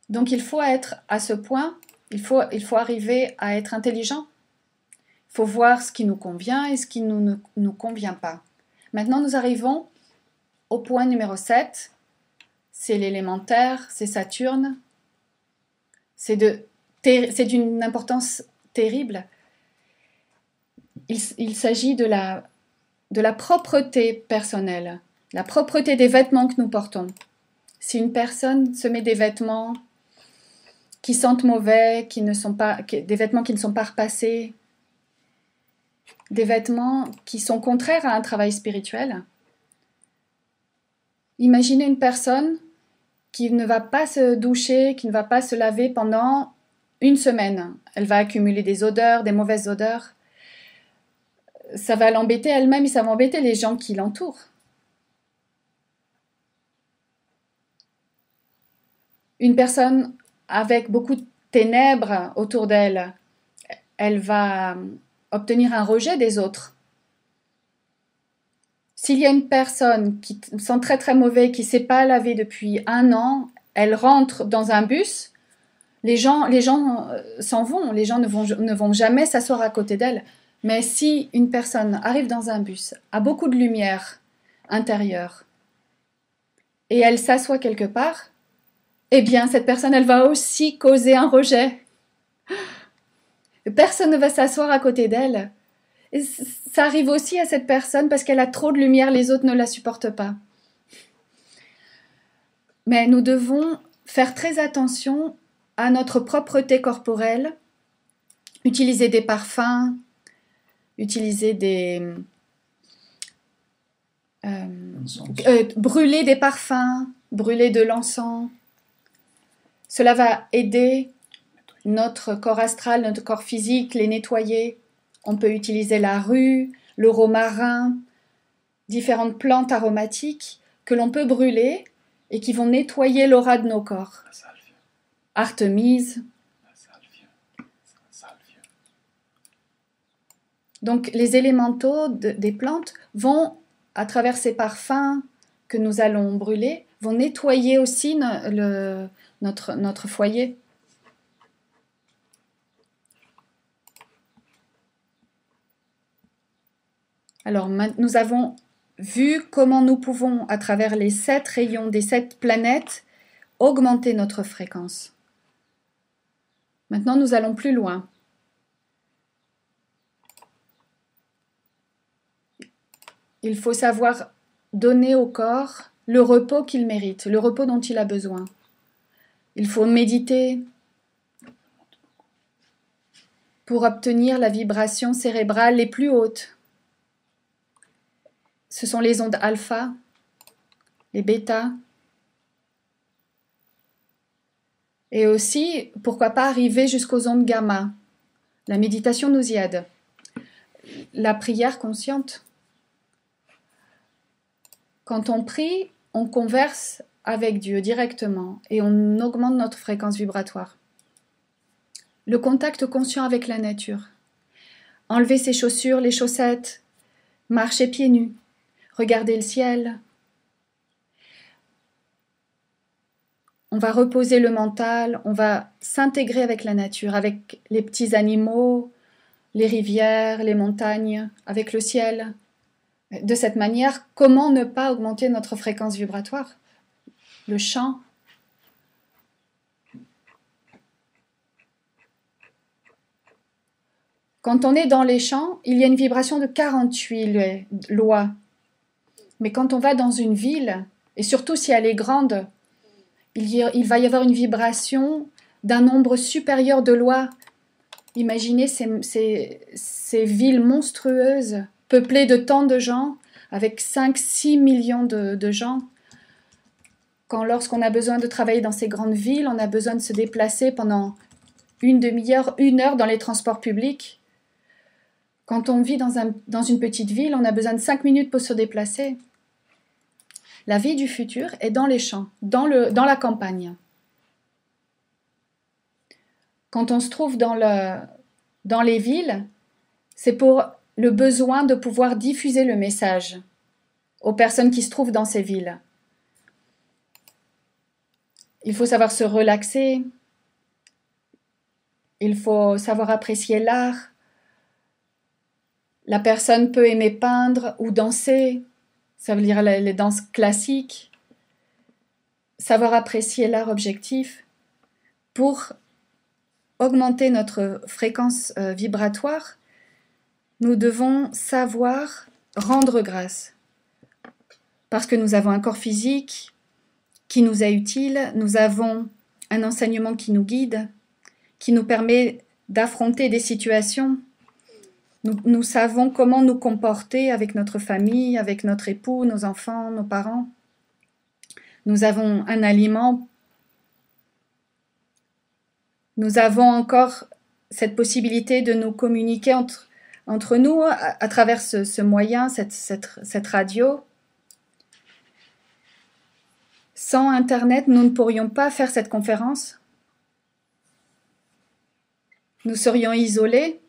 Donc il faut être à ce point, il faut arriver à être intelligent. Il faut voir ce qui nous convient et ce qui ne nous convient pas. Maintenant, nous arrivons au point numéro 7. C'est l'élémentaire, c'est Saturne. C'est d'une importance terrible. Il s'agit de la propreté personnelle, la propreté des vêtements que nous portons. Si une personne se met des vêtements qui sentent mauvais, des vêtements qui ne sont pas repassés, des vêtements qui sont contraires à un travail spirituel, imaginez une personne qui ne va pas se doucher, qui ne va pas se laver pendant une semaine. Elle va accumuler des odeurs, des mauvaises odeurs. Ça va l'embêter elle-même et ça va embêter les gens qui l'entourent. Une personne avec beaucoup de ténèbres autour d'elle, elle va obtenir un rejet des autres. S'il y a une personne qui sent très très mauvais, qui ne s'est pas lavée depuis 1 an, elle rentre dans un bus, les gens s'en vont, les gens ne vont jamais s'asseoir à côté d'elle. Mais si une personne arrive dans un bus, a beaucoup de lumière intérieure, et elle s'assoit quelque part, eh bien cette personne, elle va aussi causer un rejet. Personne ne va s'asseoir à côté d'elle. Et ça arrive aussi à cette personne parce qu'elle a trop de lumière, les autres ne la supportent pas. Mais nous devons faire très attention à notre propreté corporelle, utiliser des parfums, utiliser brûler des parfums, brûler de l'encens. Cela va aider notre corps astral, notre corps physique, les nettoyer. On peut utiliser la rue, le romarin, différentes plantes aromatiques que l'on peut brûler et qui vont nettoyer l'aura de nos corps. Artémise. Donc les élémentaux des plantes vont, à travers ces parfums que nous allons brûler, vont nettoyer aussi notre foyer. Alors, nous avons vu comment nous pouvons, à travers les 7 rayons des 7 planètes, augmenter notre fréquence. Maintenant, nous allons plus loin. Il faut savoir donner au corps le repos qu'il mérite, le repos dont il a besoin. Il faut méditer pour obtenir la vibration cérébrale les plus hautes. Ce sont les ondes alpha, les bêta. Et aussi, pourquoi pas arriver jusqu'aux ondes gamma. La méditation nous y aide. La prière consciente. Quand on prie, on converse avec Dieu directement et on augmente notre fréquence vibratoire. Le contact conscient avec la nature. Enlever ses chaussures, les chaussettes, marcher pieds nus, regarder le ciel. On va reposer le mental, on va s'intégrer avec la nature, avec les petits animaux, les rivières, les montagnes, avec le ciel. De cette manière, comment ne pas augmenter notre fréquence vibratoire? Le chant. Quand on est dans les champs, il y a une vibration de 48 lois. Mais quand on va dans une ville, et surtout si elle est grande, il va y avoir une vibration d'un nombre supérieur de lois. Imaginez ces villes monstrueuses, peuplées de tant de gens, avec 5-6 millions de gens. Lorsqu'on a besoin de travailler dans ces grandes villes, on a besoin de se déplacer pendant une demi-heure, 1 heure dans les transports publics. Quand on vit dans une petite ville, on a besoin de 5 minutes pour se déplacer. La vie du futur est dans les champs, dans la campagne. Quand on se trouve dans les villes, c'est pour le besoin de pouvoir diffuser le message aux personnes qui se trouvent dans ces villes. Il faut savoir se relaxer, il faut savoir apprécier l'art. La personne peut aimer peindre ou danser, ça veut dire les danses classiques. Savoir apprécier l'art objectif pour augmenter notre fréquence vibratoire, nous devons savoir rendre grâce. Parce que nous avons un corps physique qui nous est utile, nous avons un enseignement qui nous guide, qui nous permet d'affronter des situations. Nous savons comment nous comporter avec notre famille, avec notre époux, nos enfants, nos parents. Nous avons un aliment. Nous avons encore cette possibilité de nous communiquer entre nous à travers ce moyen, cette radio. Sans Internet, nous ne pourrions pas faire cette conférence. Nous serions isolés.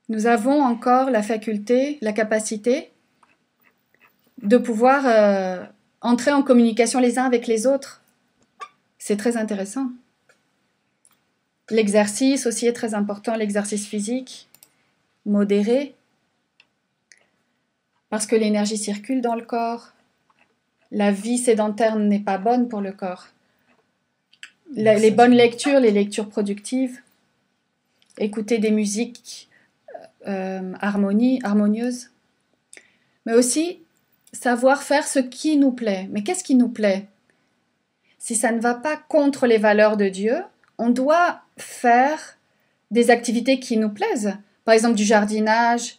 Nous avons encore la faculté, la capacité de pouvoir entrer en communication les uns avec les autres. C'est très intéressant. L'exercice aussi est très important, l'exercice physique, modéré, parce que l'énergie circule dans le corps. La vie sédentaire n'est pas bonne pour le corps. Les bonnes lectures, les lectures productives, écouter des musiques harmonieuses, mais aussi savoir faire ce qui nous plaît. Mais qu'est-ce qui nous plaît? Si ça ne va pas contre les valeurs de Dieu, on doit faire des activités qui nous plaisent. Par exemple, du jardinage,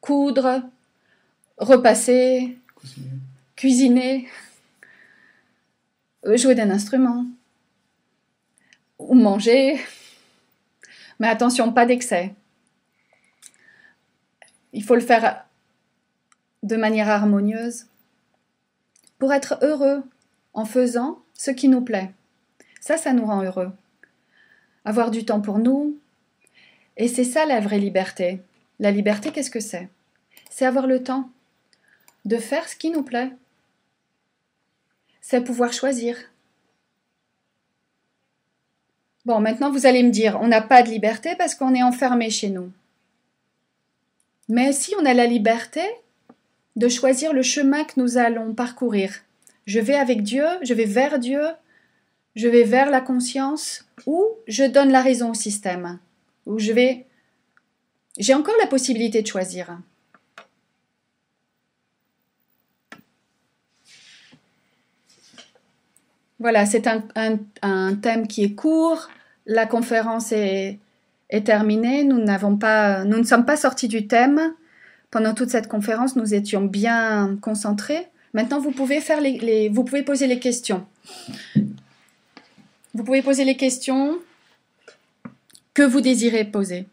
coudre, repasser, cuisiner, jouer d'un instrument, ou manger. Mais attention, pas d'excès. Il faut le faire de manière harmonieuse pour être heureux en faisant ce qui nous plaît. Ça nous rend heureux. Avoir du temps pour nous. Et c'est ça la vraie liberté. La liberté, qu'est-ce que c'est? C'est avoir le temps de faire ce qui nous plaît. C'est pouvoir choisir. Bon, maintenant vous allez me dire, on n'a pas de liberté parce qu'on est enfermé chez nous. Mais si on a la liberté de choisir le chemin que nous allons parcourir. Je vais avec Dieu, je vais vers Dieu, je vais vers la conscience, ou je donne la raison au système, ou j'ai encore la possibilité de choisir. Voilà, c'est un thème qui est court, la conférence est terminée, nous ne sommes pas sortis du thème. Pendant toute cette conférence, nous étions bien concentrés Maintenant, vous pouvez faire vous pouvez poser les questions. Vous pouvez poser les questions que vous désirez poser.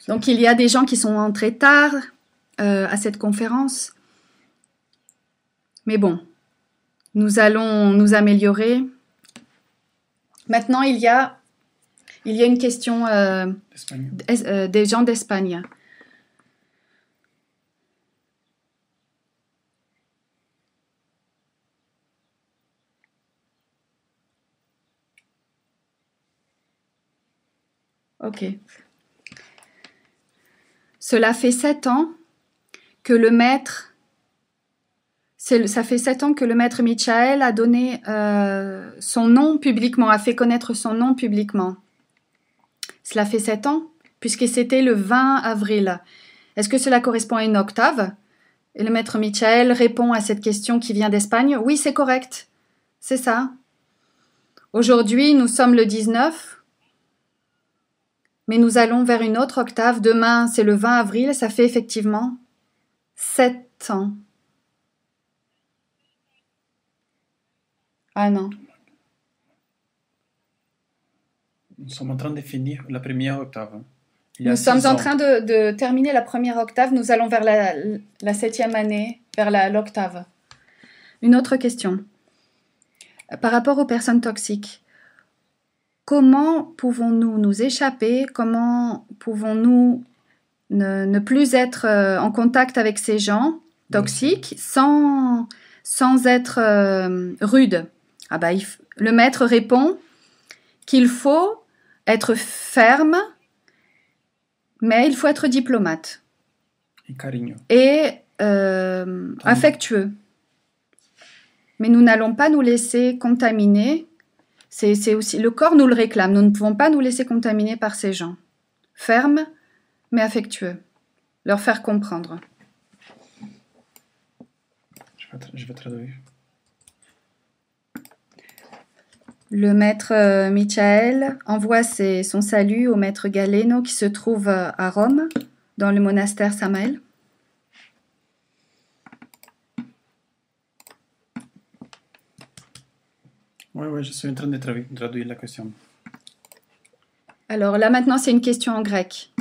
Donc, il y a des gens qui sont entrés tard à cette conférence. Mais bon, nous allons nous améliorer. Maintenant, il y a une question des gens d'Espagne. Ok. Cela fait 7 ans que le maître, ça fait 7 ans que le maître Michael a donné son nom publiquement, a fait connaître son nom publiquement. Cela fait 7 ans, puisque c'était le 20 avril. Est-ce que cela correspond à une octave? Et le maître Michael répond à cette question qui vient d'Espagne. Oui, c'est correct. C'est ça. Aujourd'hui, nous sommes le 19. Mais nous allons vers une autre octave. Demain, c'est le 20 avril. Ça fait effectivement 7 ans. Ah non. Nous sommes en train de finir la première octave. Nous sommes en train de terminer la première octave. Nous allons vers la 7e année, vers l'octave. Une autre question. Par rapport aux personnes toxiques, comment pouvons-nous nous échapper? Comment pouvons-nous ne plus être en contact avec ces gens toxiques sans être rude? Ah bah, le maître répond qu'il faut être ferme, mais il faut être diplomate et affectueux. Mais nous n'allons pas nous laisser contaminer. C'est aussi le corps nous le réclame. Nous ne pouvons pas nous laisser contaminer par ces gens. Ferme, mais affectueux. Leur faire comprendre. Je vais traduire. Le maître Michael envoie son salut au maître Galeno qui se trouve à Rome, dans le monastère Samael. Oui, je suis en train de traduire la question. Alors là maintenant c'est une question en grec.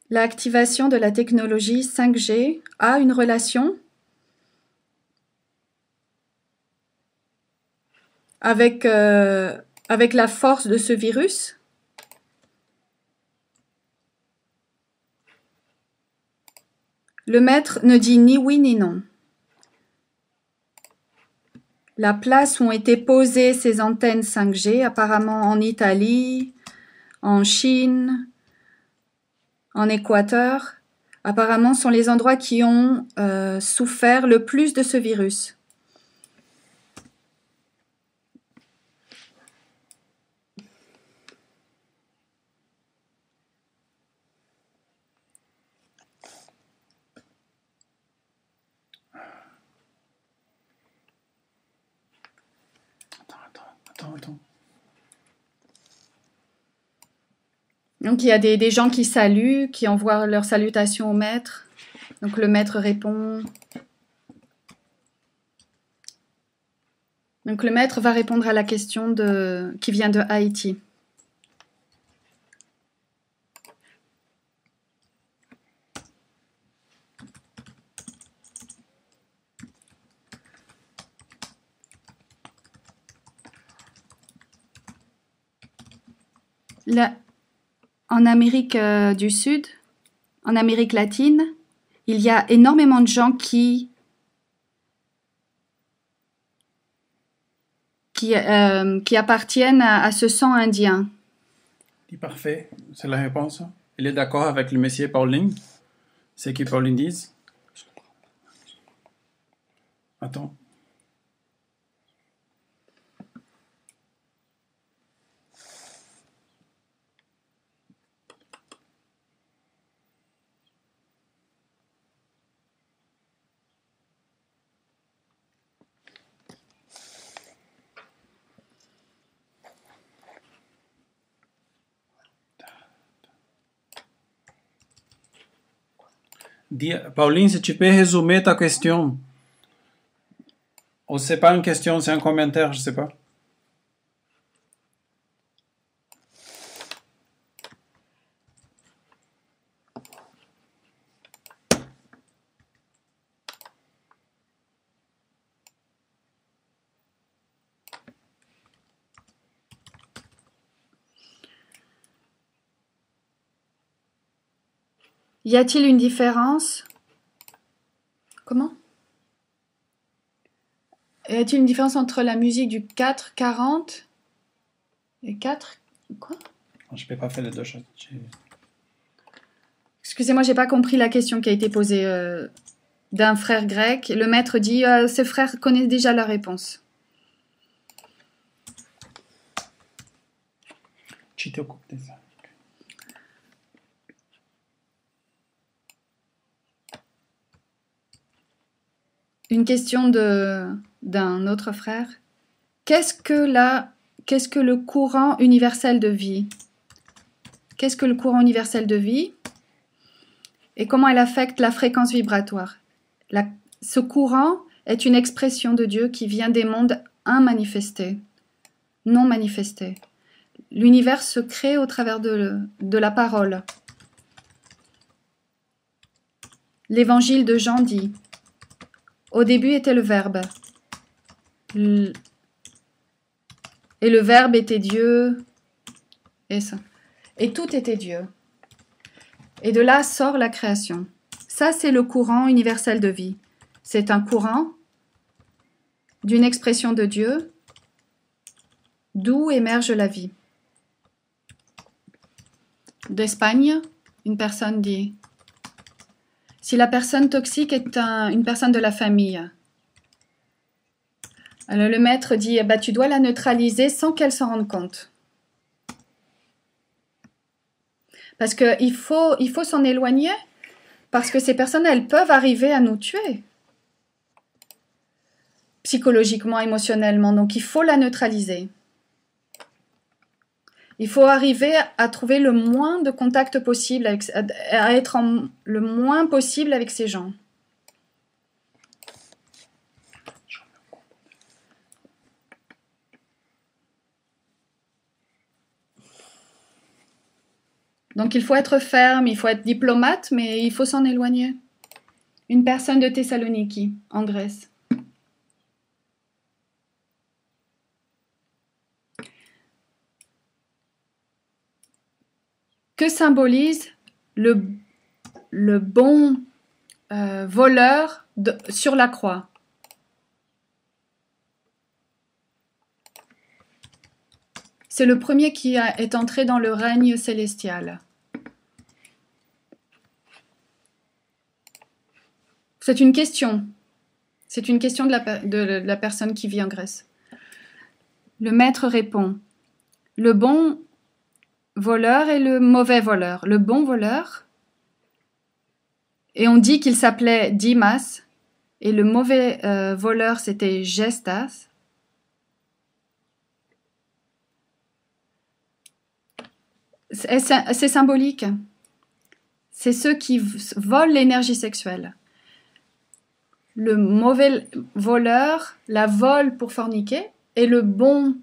L'activation de la technologie 5G a une relation avec la force de ce virus? Le maître ne dit ni oui ni non. La place où ont été posées ces antennes 5G, apparemment en Italie, en Chine, en Équateur, apparemment sont les endroits qui ont souffert le plus de ce virus. Attends. Donc il y a des gens qui saluent, qui envoient leurs salutations au maître. Donc le maître répond. Donc le maître va répondre à la question qui vient de Haïti. Là, en Amérique du Sud, en Amérique latine, il y a énormément de gens qui appartiennent à ce sang indien. Parfait, c'est la réponse. Il est d'accord avec le monsieur Pauline. C'est ce que Pauline dit. Attends. Pauline, si tu peux résumer ta question. Ou c'est pas une question, c'est un commentaire, je sais pas. Y a-t-il une différence? Comment? Y a-t-il une différence entre la musique du 4-40 et 4... Quoi? Je peux pas faire les deux choses. Excusez-moi, j'ai pas compris la question qui a été posée d'un frère grec. Le maître dit, ce frère connaît déjà la réponse. Tu t'occupes de ça. Une question d'un autre frère. Qu'est-ce que le courant universel de vie? Qu'est-ce que le courant universel de vie? Et comment elle affecte la fréquence vibratoire? Ce courant est une expression de Dieu qui vient des mondes immanifestés, non manifestés. L'univers se crée au travers de la parole. L'évangile de Jean dit: au début était le Verbe, et le Verbe était Dieu, et tout était Dieu. Et de là sort la création. Ça, c'est le courant universel de vie. C'est un courant d'une expression de Dieu d'où émerge la vie. D'Espagne, une personne dit: si la personne toxique est une personne de la famille, alors le maître dit, tu dois la neutraliser sans qu'elle s'en rende compte. Parce qu'il faut s'en éloigner, parce que ces personnes, elles peuvent arriver à nous tuer. Psychologiquement, émotionnellement. Donc, il faut la neutraliser. Il faut arriver à trouver le moins de contact possible, à être le moins possible avec ces gens. Donc, il faut être ferme, il faut être diplomate, mais il faut s'en éloigner. Une personne de Thessaloniki, en Grèce. Que symbolise le bon voleur sur la croix? C'est le premier qui est entré dans le règne célestial. C'est une question. C'est une question de la personne qui vit en Grèce. Le maître répond: le bon voleur et le mauvais voleur. Le bon voleur, et on dit qu'il s'appelait Dimas, et le mauvais voleur, c'était Gestas. C'est symbolique. C'est ceux qui volent l'énergie sexuelle. Le mauvais voleur la vole pour forniquer, et le bon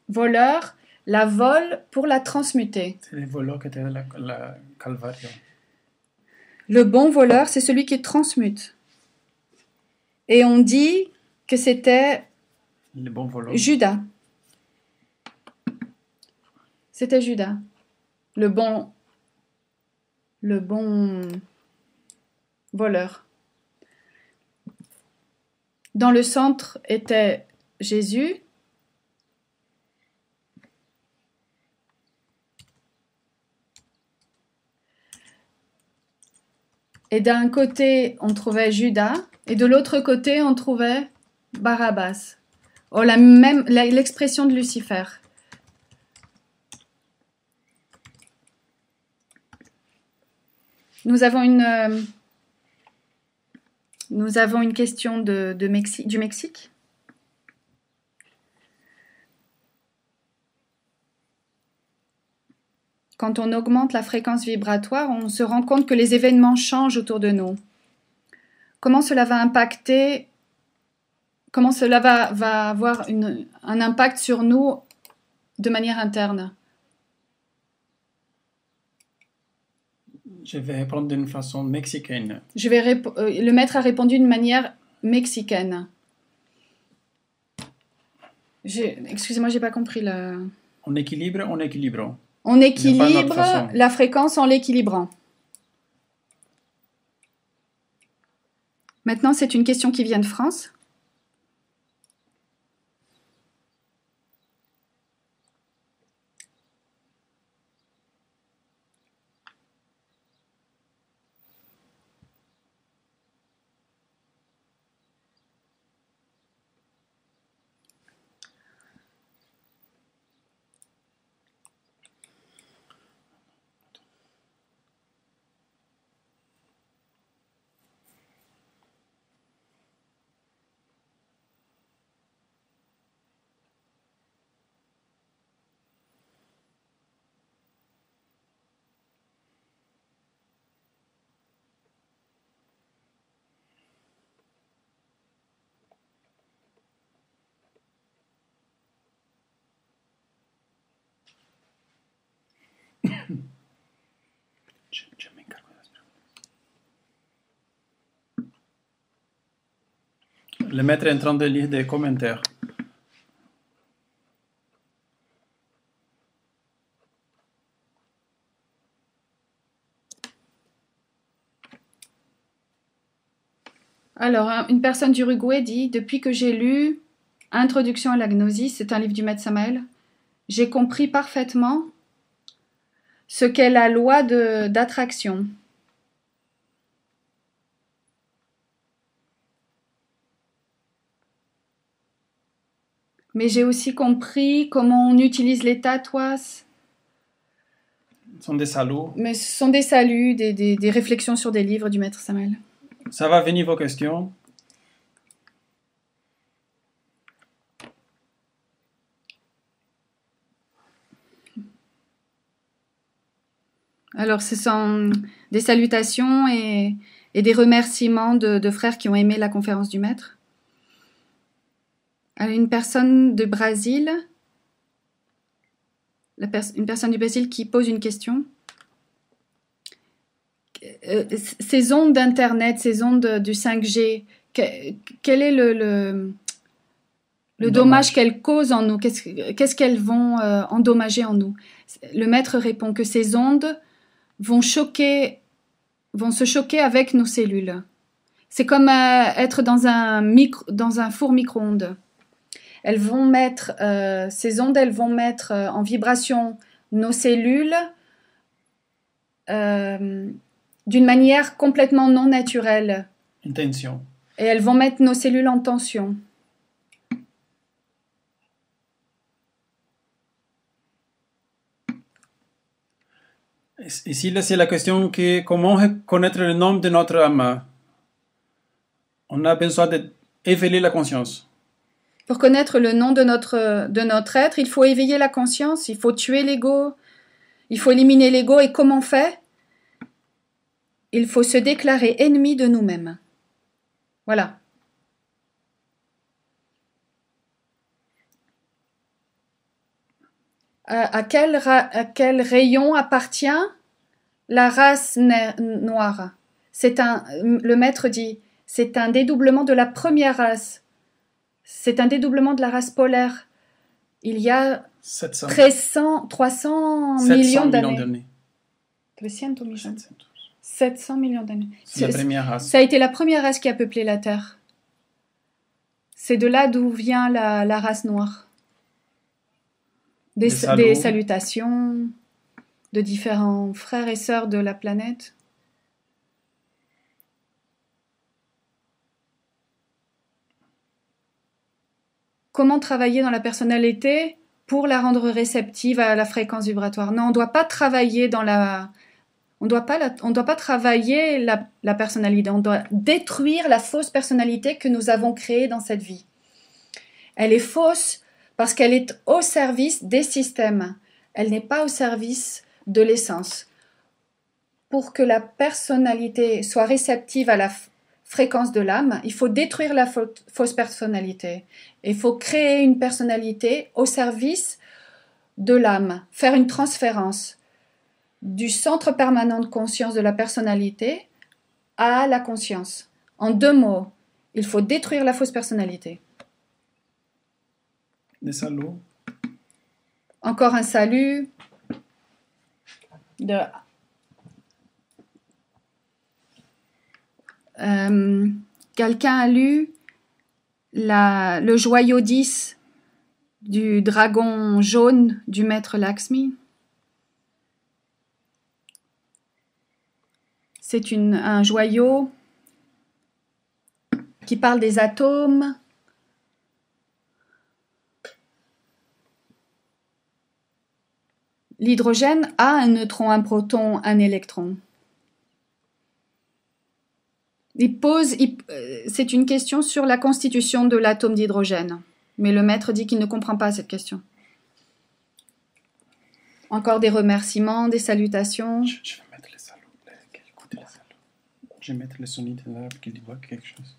voleur la vole pour la transmuter. C'est les voleurs qui étaient à la Calvario. Le bon voleur, c'est celui qui transmute. Et on dit que c'était Judas. C'était Judas. Le bon voleur. Dans le centre était Jésus. Et d'un côté, on trouvait Judas, et de l'autre côté, on trouvait Barabbas. Oh, l'expression de Lucifer. Nous avons une question du Mexique. Quand on augmente la fréquence vibratoire, on se rend compte que les événements changent autour de nous. comment cela va impacter, comment cela va avoir un impact sur nous de manière interne? Je vais répondre d'une façon mexicaine. Le maître a répondu d'une manière mexicaine. Excusez-moi, j'ai pas compris la... On équilibre, on équilibre. On équilibre la fréquence en l'équilibrant. Maintenant, c'est une question qui vient de France. Le maître est en train de lire des commentaires. Alors, une personne d'Uruguay dit « Depuis que j'ai lu Introduction à la gnosis », c'est un livre du maître Samael, j'ai compris parfaitement ce qu'est la loi d'attraction. Mais j'ai aussi compris comment on utilise les tatouas. Ce sont des saluts. Mais ce sont des saluts, des réflexions sur des livres du maître Samael. Ça va venir vos questions. Alors, ce sont des salutations et des remerciements de frères qui ont aimé la conférence du maître. Alors, une personne de Brésil, une personne du Brésil qui pose une question. Ces ondes d'Internet, ces ondes du 5G, quel est le dommage qu'elles causent en nous? Qu'est-ce qu'elles vont endommager en nous? Le maître répond que ces ondes vont se choquer avec nos cellules. C'est comme être dans un four micro-ondes. Elles vont mettre, ces ondes, elles vont mettre en vibration nos cellules d'une manière complètement non naturelle. Une tension. Et elles vont mettre nos cellules en tension. Ici, c'est la question que comment connaître le nom de notre âme. On a besoin d'éveiller la conscience. Pour connaître le nom de notre être, il faut éveiller la conscience, il faut tuer l'ego, il faut éliminer l'ego. Et comment on fait? Il faut se déclarer ennemi de nous-mêmes. Voilà. À quel rayon appartient la race noire? Le maître dit, c'est un dédoublement de la première race. C'est un dédoublement de la race polaire. Il y a 300 millions d'années. 700 millions d'années. C'est la première race. Ça a été la première race qui a peuplé la Terre. C'est de là d'où vient la race noire. Des salutations de différents frères et sœurs de la planète. Comment travailler dans la personnalité pour la rendre réceptive à la fréquence vibratoire? Non, on ne doit pas travailler on doit pas travailler la personnalité. On doit détruire la fausse personnalité que nous avons créée dans cette vie. Elle est fausse parce qu'elle est au service des systèmes. Elle n'est pas au service de l'essence. Pour que la personnalité soit réceptive à fréquence de l'âme, il faut détruire la fausse personnalité. Il faut créer une personnalité au service de l'âme, faire une transférence du centre permanent de conscience de la personnalité à la conscience. En 2 mots, il faut détruire la fausse personnalité. Des saluts. Encore un salut. Quelqu'un a lu le joyau 10 du dragon jaune du maître Lakshmi? C'est un joyau qui parle des atomes. L'hydrogène a un neutron, un proton, un électron. C'est une question sur la constitution de l'atome d'hydrogène. Mais le maître dit qu'il ne comprend pas cette question. Encore des remerciements, des salutations. Je vais mettre les saluts. Écoutez les saluts. Je vais mettre les sonidos là pour qu'il voit quelque chose.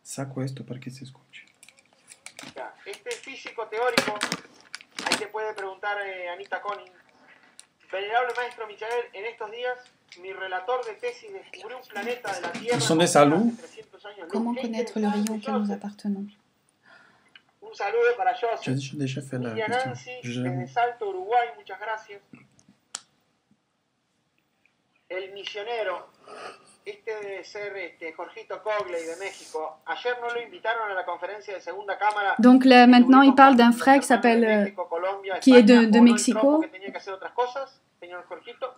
Saco esto para que se escuche. Este físico teórico, ahí te puede preguntar Anita Koning. Venerable maestro Michael, en estos días mi relator de tesis descubrió un planeta de la Tierra. Ce sont des saluts. Comment connaître le rayon auquel nous appartenons? Un saludo para Joseph. J'ai déjà fait la Lidia question. Nancy, desde Salto, Uruguay, muchas gracias. El misionero, este debe ser Jorgito Cogley de México. Ayer no lo invitaron a la conferencia de Segunda Cámara. Donc là, maintenant, il parle d'un frère qui s'appelle, qui est de Mexico. Que tenía que hacer otras cosas, señor Jorgito.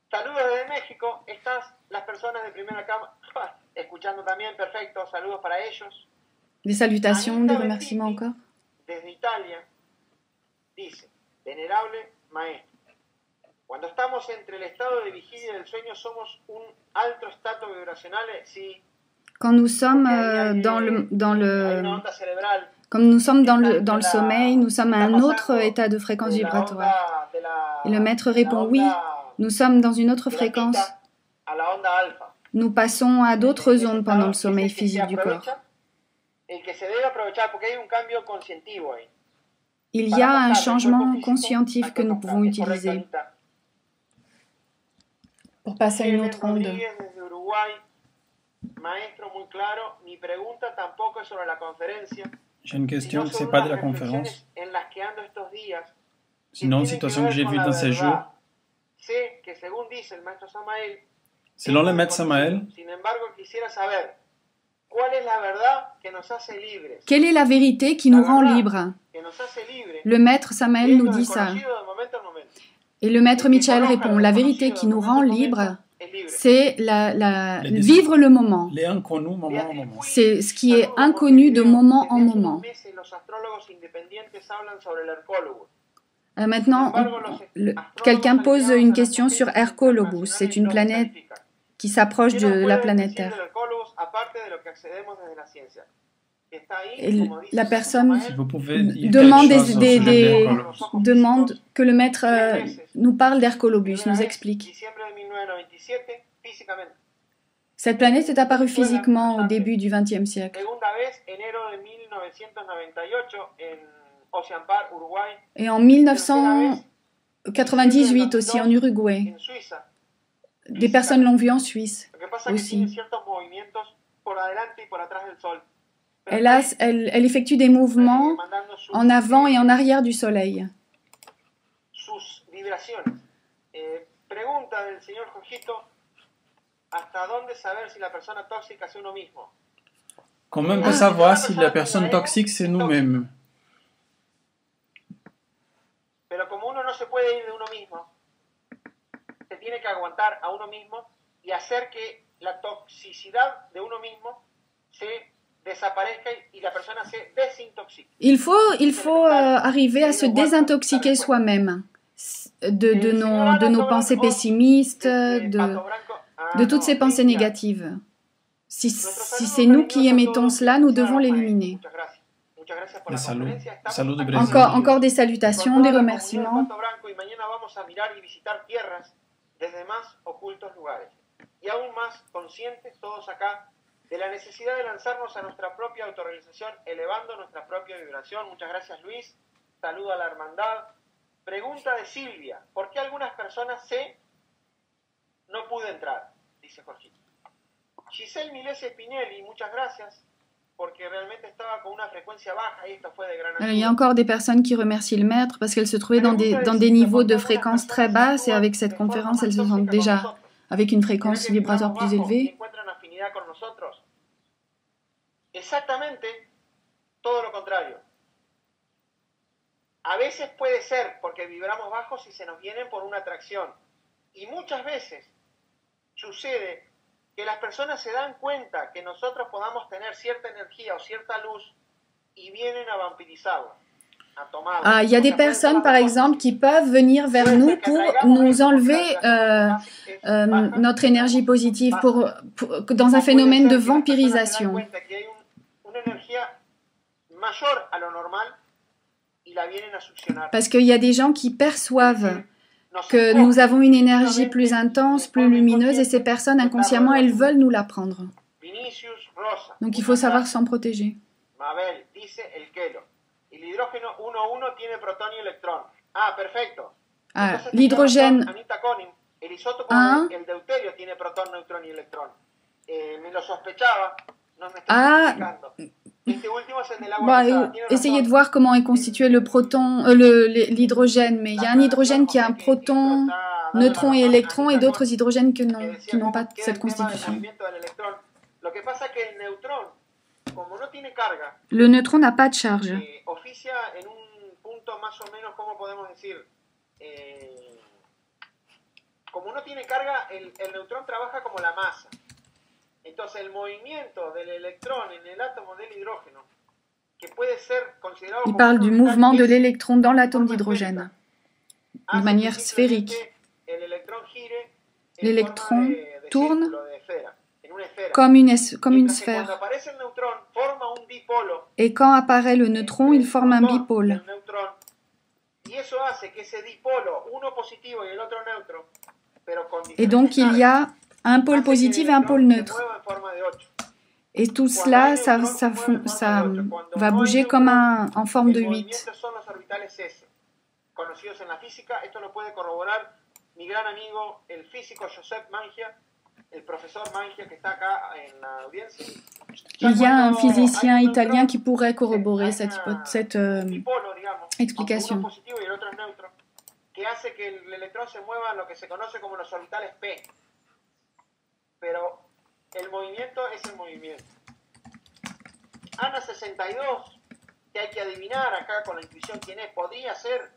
Saludos desde México. Estás las personas de Primera Cámara escuchando también, perfecto. Saludos para ellos. Des salutations, des remerciements encore. Desde Italia, dice, venerable maestro, cuando estamos entre el estado de vigilia y del sueño somos un alto estado vibracional, sí. Quand nous sommes comme nous sommes dans le sommeil, nous sommes à un autre état de fréquence vibratoire. Et le maître répond oui, nous sommes dans une autre fréquence. Nous passons à d'autres ondes pendant le sommeil physique du corps. Il y a un changement conscientif que nous pouvons utiliser pour passer à une autre onde. J'ai une question, ce n'est pas de la conférence. C'est une autre situation que j'ai vue dans ces jours. Selon le maître Samael, quelle est la vérité qui nous rend libres? Le maître Samael nous dit ça. Et le maître Michael répond, la vérité qui nous rend libres, c'est vivre le moment. C'est ce qui est inconnu de moment en moment. Maintenant, quelqu'un pose une question sur Hercolobus. C'est une planète qui s'approche de la planète Terre. Et la personne demande que le maître nous parle d'Hercolobus, nous explique. Cette planète est apparue physiquement au début du XXe siècle. Et en 1998 aussi en Uruguay. Des personnes l'ont vue en Suisse aussi. Elle effectue des mouvements en avant et en arrière du Soleil. Comment on peut savoir si la personne toxique c'est nous-mêmes? Pero como uno no se puede ir de uno mismo, se tiene que aguantar a uno mismo y hacer que la toxicidad de uno mismo se desaparezca y la persona se desintoxique. Il faut arriver à se désintoxiquer soi-même de nos pensées pessimistes, de toutes ces pensées négatives. Si c'est nous qui émettons cela, nous devons l'éliminer. Des saluts de Brésil. Encore des salutations, des remerciements. de la necesidad de lanzarnos a nuestra propia autorrealización, elevando nuestra propia vibración. Muchas gracias, Luis. Saludo a la hermandad. Pregunta de Silvia: ¿por qué algunas personas no pude entrar? Dice Jorgito. Giselle Milese Pinelli, muchas gracias, porque realmente estaba con una frecuencia baja y esto fue de gran ayuda. Il y a encore des personnes qui remercient le maître parce qu'elles se trouvaient dans des niveaux de fréquence très basses et avec cette conférence, elles se sentent déjà avec une fréquence vibratoire plus élevée. Exactamente todo lo contrario. A veces puede ser porque vibramos bajos y se nos vienen por una atracción. Y muchas veces sucede que las personas se dan cuenta que nosotros podamos tener cierta energía o cierta luz y vienen a vampirizarla. Il y a des personnes, par exemple, qui peuvent venir vers nous pour nous enlever notre énergie positive dans un phénomène de vampirisation. Parce qu'il y a des gens qui perçoivent que nous avons une énergie plus intense, plus lumineuse, et ces personnes, inconsciemment, elles veulent nous la prendre. Donc il faut savoir s'en protéger. L'hydrogène 1. Essayez de voir comment est constitué le proton, l'hydrogène, mais il y a un hydrogène qui a un proton, neutron et électron, et d'autres hydrogènes qui n'ont pas cette constitution. Le neutron n'a pas de charge. Como no tiene carga, el neutrón trabaja como la masa. Entonces el movimiento del electrón en el átomo del hidrógeno, que puede ser considerado Il parle du mouvement de l'électron dans l'atome d'hydrogène, de manière sphérique. L'électron tourne comme une sphère. Et quand apparaît le neutron, il forme un bipôle. Et donc il y a un pôle positif et un pôle neutre. Et tout cela, ça va bouger comme en forme de 8. Il y a un physicien italien qui pourrait corroborer cette explication. Que hace que el electrón se mueva en lo que se conoce como los orbitales P. Pero el movimiento es el movimiento. Ana 62, que hay que adivinar acá con la intuición quién es, podría ser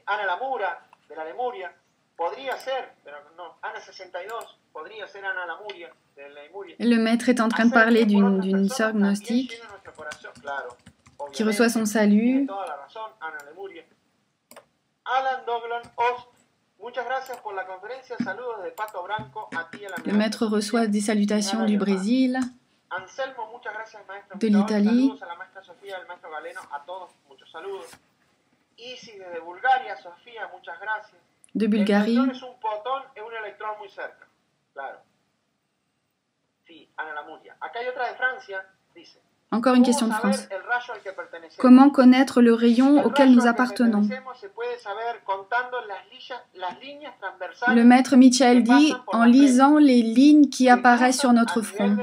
Ana Lamura, de la Lemuria, podría ser, pero no, Ana 62, podría ser Ana Lamuria, de la Lemuria. Le maître est en train de parler d'une sœur gnostique qui reçoit son salut. Alan Douglas Ost, muchas gracias por la conferencia. Saludos de Pato Branco a ti y a la Le maître reçoit des salutations du Brésil, Anselmo, muchas gracias, maestro. de l'Italie. Saludos a la maestra Sofía, al maestro Galeno, a todos, muchos saludos. Isis desde Bulgaria, Sofía, muchas gracias. De Bulgarie. El neutrón es un protón y un electrón muy cerca. Claro. Sí, Ana Lamuria. Acá hay otra de Francia, dice. Encore une question de France. Comment connaître le rayon auquel nous appartenons? Le maître Michael dit en lisant les lignes qui apparaissent sur notre front.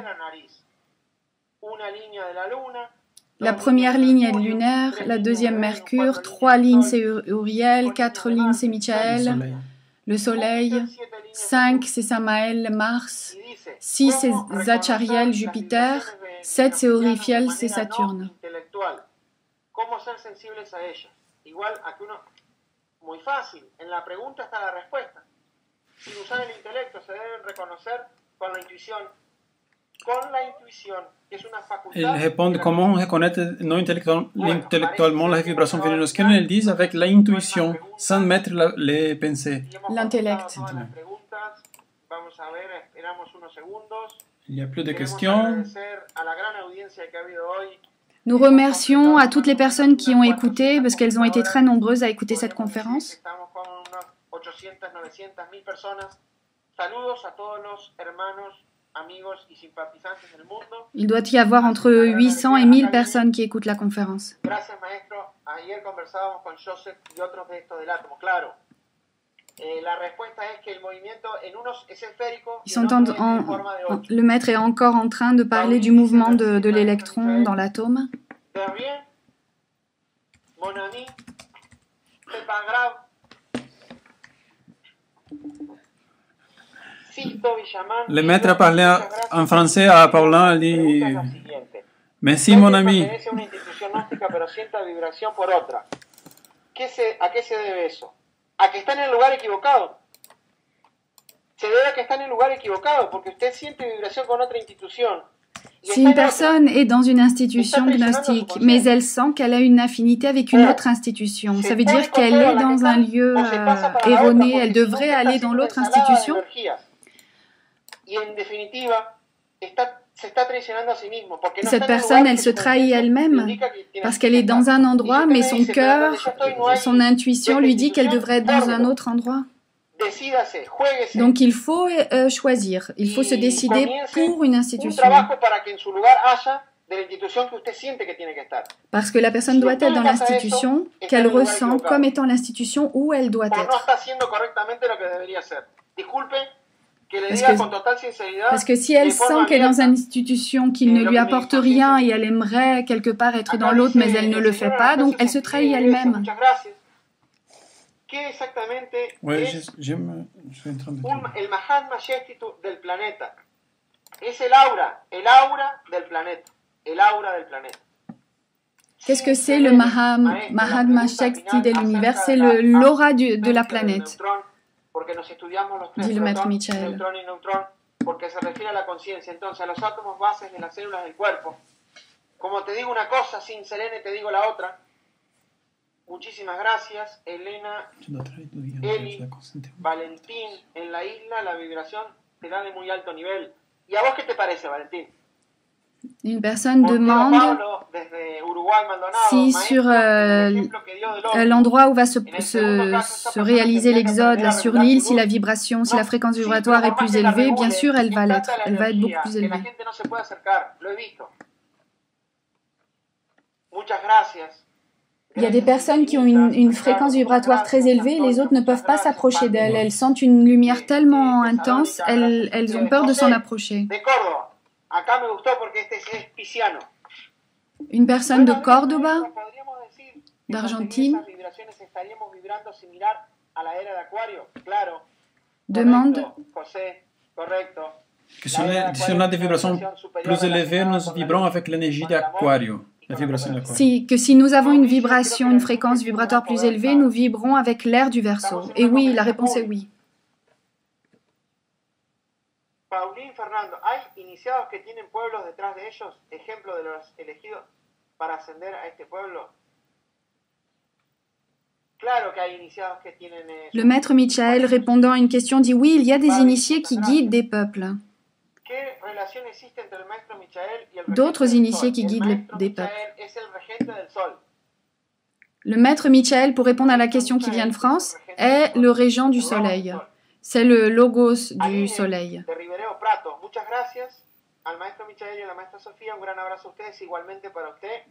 La première ligne est lunaire, la deuxième Mercure, 3 lignes c'est Uriel, 4 lignes c'est Michael, le Soleil, 5 c'est Samael, Mars, 6 c'est Zachariel, Jupiter, 7 c'est Orifiel, c'est Saturne. ¿Cómo ser sensibles a ellas? Igual a que uno, muy fácil, en la pregunta está la respuesta. Sin usar el intelecto se deben reconocer con la intuition. Con la intuition, que es una facultad. Ils répondent comment on reconnaît non intellectuellement la vibration vénéneuse. Qu'est-ce qu'ils disent avec l'intuition, sans mettre les pensées? L'intellect. Vamos a ver, esperamos unos segundos. Il n'y a plus de questions. Nous remercions à toutes les personnes qui ont écouté, parce qu'elles ont été très nombreuses à écouter cette conférence. amigos y simpatizantes del mundo. Il doit y avoir entre 800 et 1000 personnes qui écoutent la conférence. Gracias, maestro. Ayer conversábamos con Joseph y otros de estos del átomo. Claro. La respuesta es que el movimiento en unos es esférico y en otros es en forma de 8. Le maître est encore en train de parler du mouvement de l'électron dans l'atome. De rien, mon ami, c'est pas grave. Sisto Villamán. Le maître a parlé en français à Paulin, il dit merci mon ami. Pertenece a una institución gnóstica pero sienta vibración por otra. ¿A qué se debe eso? A que está en el lugar equivocado. Se debe a que está en el lugar equivocado porque usted siente vibración con otra institución. Si une personne est dans une institution gnostique, mais elle sent qu'elle a une affinité avec une autre institution, ça veut dire qu'elle est dans un lieu erroné, elle devrait aller dans l'autre institution. Cette personne, elle se trahit elle-même parce qu'elle est dans un endroit, mais son cœur, son intuition lui dit qu'elle devrait être dans un autre endroit. Donc il faut choisir, il faut se décider pour une institution. Parce que la personne doit être dans l'institution qu'elle ressent comme étant l'institution où elle doit être. Parce que si elle sent qu'elle est dans une institution qui ne lui apporte rien et elle aimerait quelque part être dans l'autre, mais elle ne le fait pas, donc elle se trahit elle-même. ¿Qué exactamente es el Mahatma Shakti del planeta? Es el aura del planeta, el aura del planeta. Qu'est-ce que c'est le Mahatma Shakti de l'univers? C'est l'aura de la planète, dit le maître Michael. Porque se refiere a la conciencia, entonces a los átomos bases de las células del cuerpo. Como te digo una cosa, sin Selene te digo la otra. Muchísimas gracias, Elena, Eli, Valentín. En la isla la vibración te da de muy alto nivel. ¿Y a vos qué te parece, Valentín? Une personne demande si sur l'endroit où va se réaliser l'exode, là sur l'île, si la vibration, si la fréquence vibratoire est plus élevée, bien sûr elle va l'être, elle va être beaucoup plus élevée. Muchas gracias. Il y a des personnes qui ont une fréquence vibratoire très élevée et les autres ne peuvent pas s'approcher d'elles. Elles sentent une lumière tellement intense, elles ont peur de s'en approcher. Une personne de Córdoba, d'Argentine, demande que si on a des vibrations plus élevées, nous vibrons avec l'énergie d'Aquario. Que si nous avons une vibration, une fréquence vibratoire plus élevée, nous vibrons avec l'air du Verseau. Et oui, la réponse est oui. Paulín Fernando, ¿hay iniciados que tienen pueblos detrás de ellos? Ejemplo de los elegidos para ascender a este pueblo. Claro que hay iniciados que tienen. Le maître Michael, répondant à une question, dit oui, il y a des initiés qui guident des peuples. D'autres initiés qui guident des peuples. Le maître Michael, pour répondre à la question qui vient de France, est le régent du soleil. C'est le logos du soleil.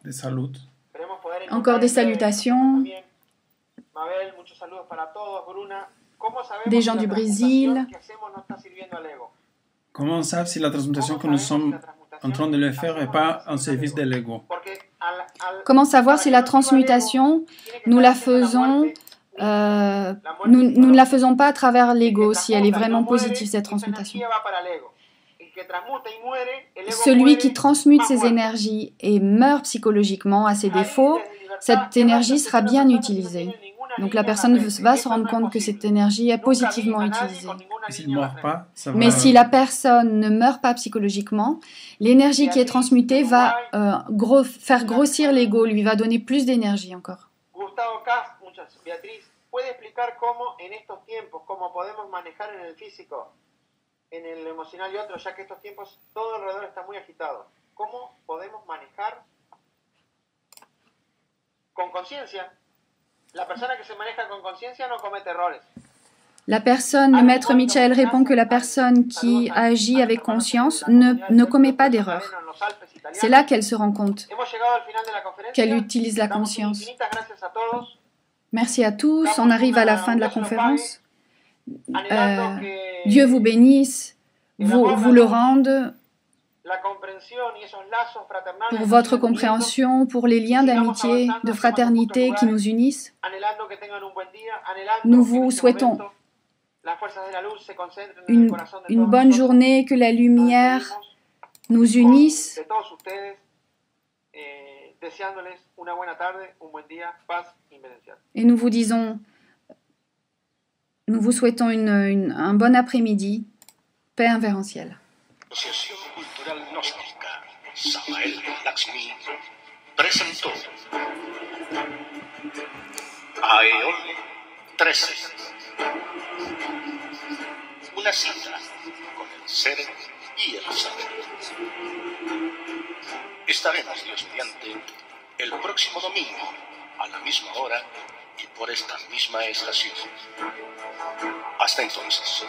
Des saluts. Encore des salutations. Des gens du Brésil. Comment savent si la transmutation que nous sommes en train de le faire n'est pas en service de l'ego? Comment savoir si la transmutation, nous la faisons, nous ne la faisons pas à travers l'ego, si elle est vraiment positive, cette transmutation? Celui qui transmute ses énergies et meurt psychologiquement à ses défauts, cette énergie sera bien utilisée. Donc la personne va se rendre compte que cette énergie est positivement utilisée. Mais si la personne ne meurt pas psychologiquement, l'énergie qui est transmutée va faire grossir l'ego, lui va donner plus d'énergie encore. Gustavo Cast, Beatriz, ¿puede explicar cómo en estos tiempos, cómo podemos manejar en el físico, en el emocional y otro, ya que estos tiempos todo alrededor está muy agitado? ¿Cómo podemos manejar con conciencia? La persona que se maneja con conciencia no comete errores. La personne, le maître Michael répond que la personne qui agit avec conscience ne commet pas d'erreur. C'est là qu'elle se rend compte qu'elle utilise la conscience. Merci à tous. On arrive à la fin de la conférence. Dieu vous bénisse, vous le rende pour votre compréhension, pour les liens d'amitié, de fraternité qui nous unissent. Nous vous souhaitons une bonne journée, que la lumière nous unisse. Et nous vous souhaitons un bon après-midi, paix invérencielle. Asociación Cultural Gnóstica, Samael Lakshmi, presentó Aeon 13, una cita con el ser y el saber. Estaremos, Dios mediante, el próximo domingo, a la misma hora y por esta misma estación. Hasta entonces.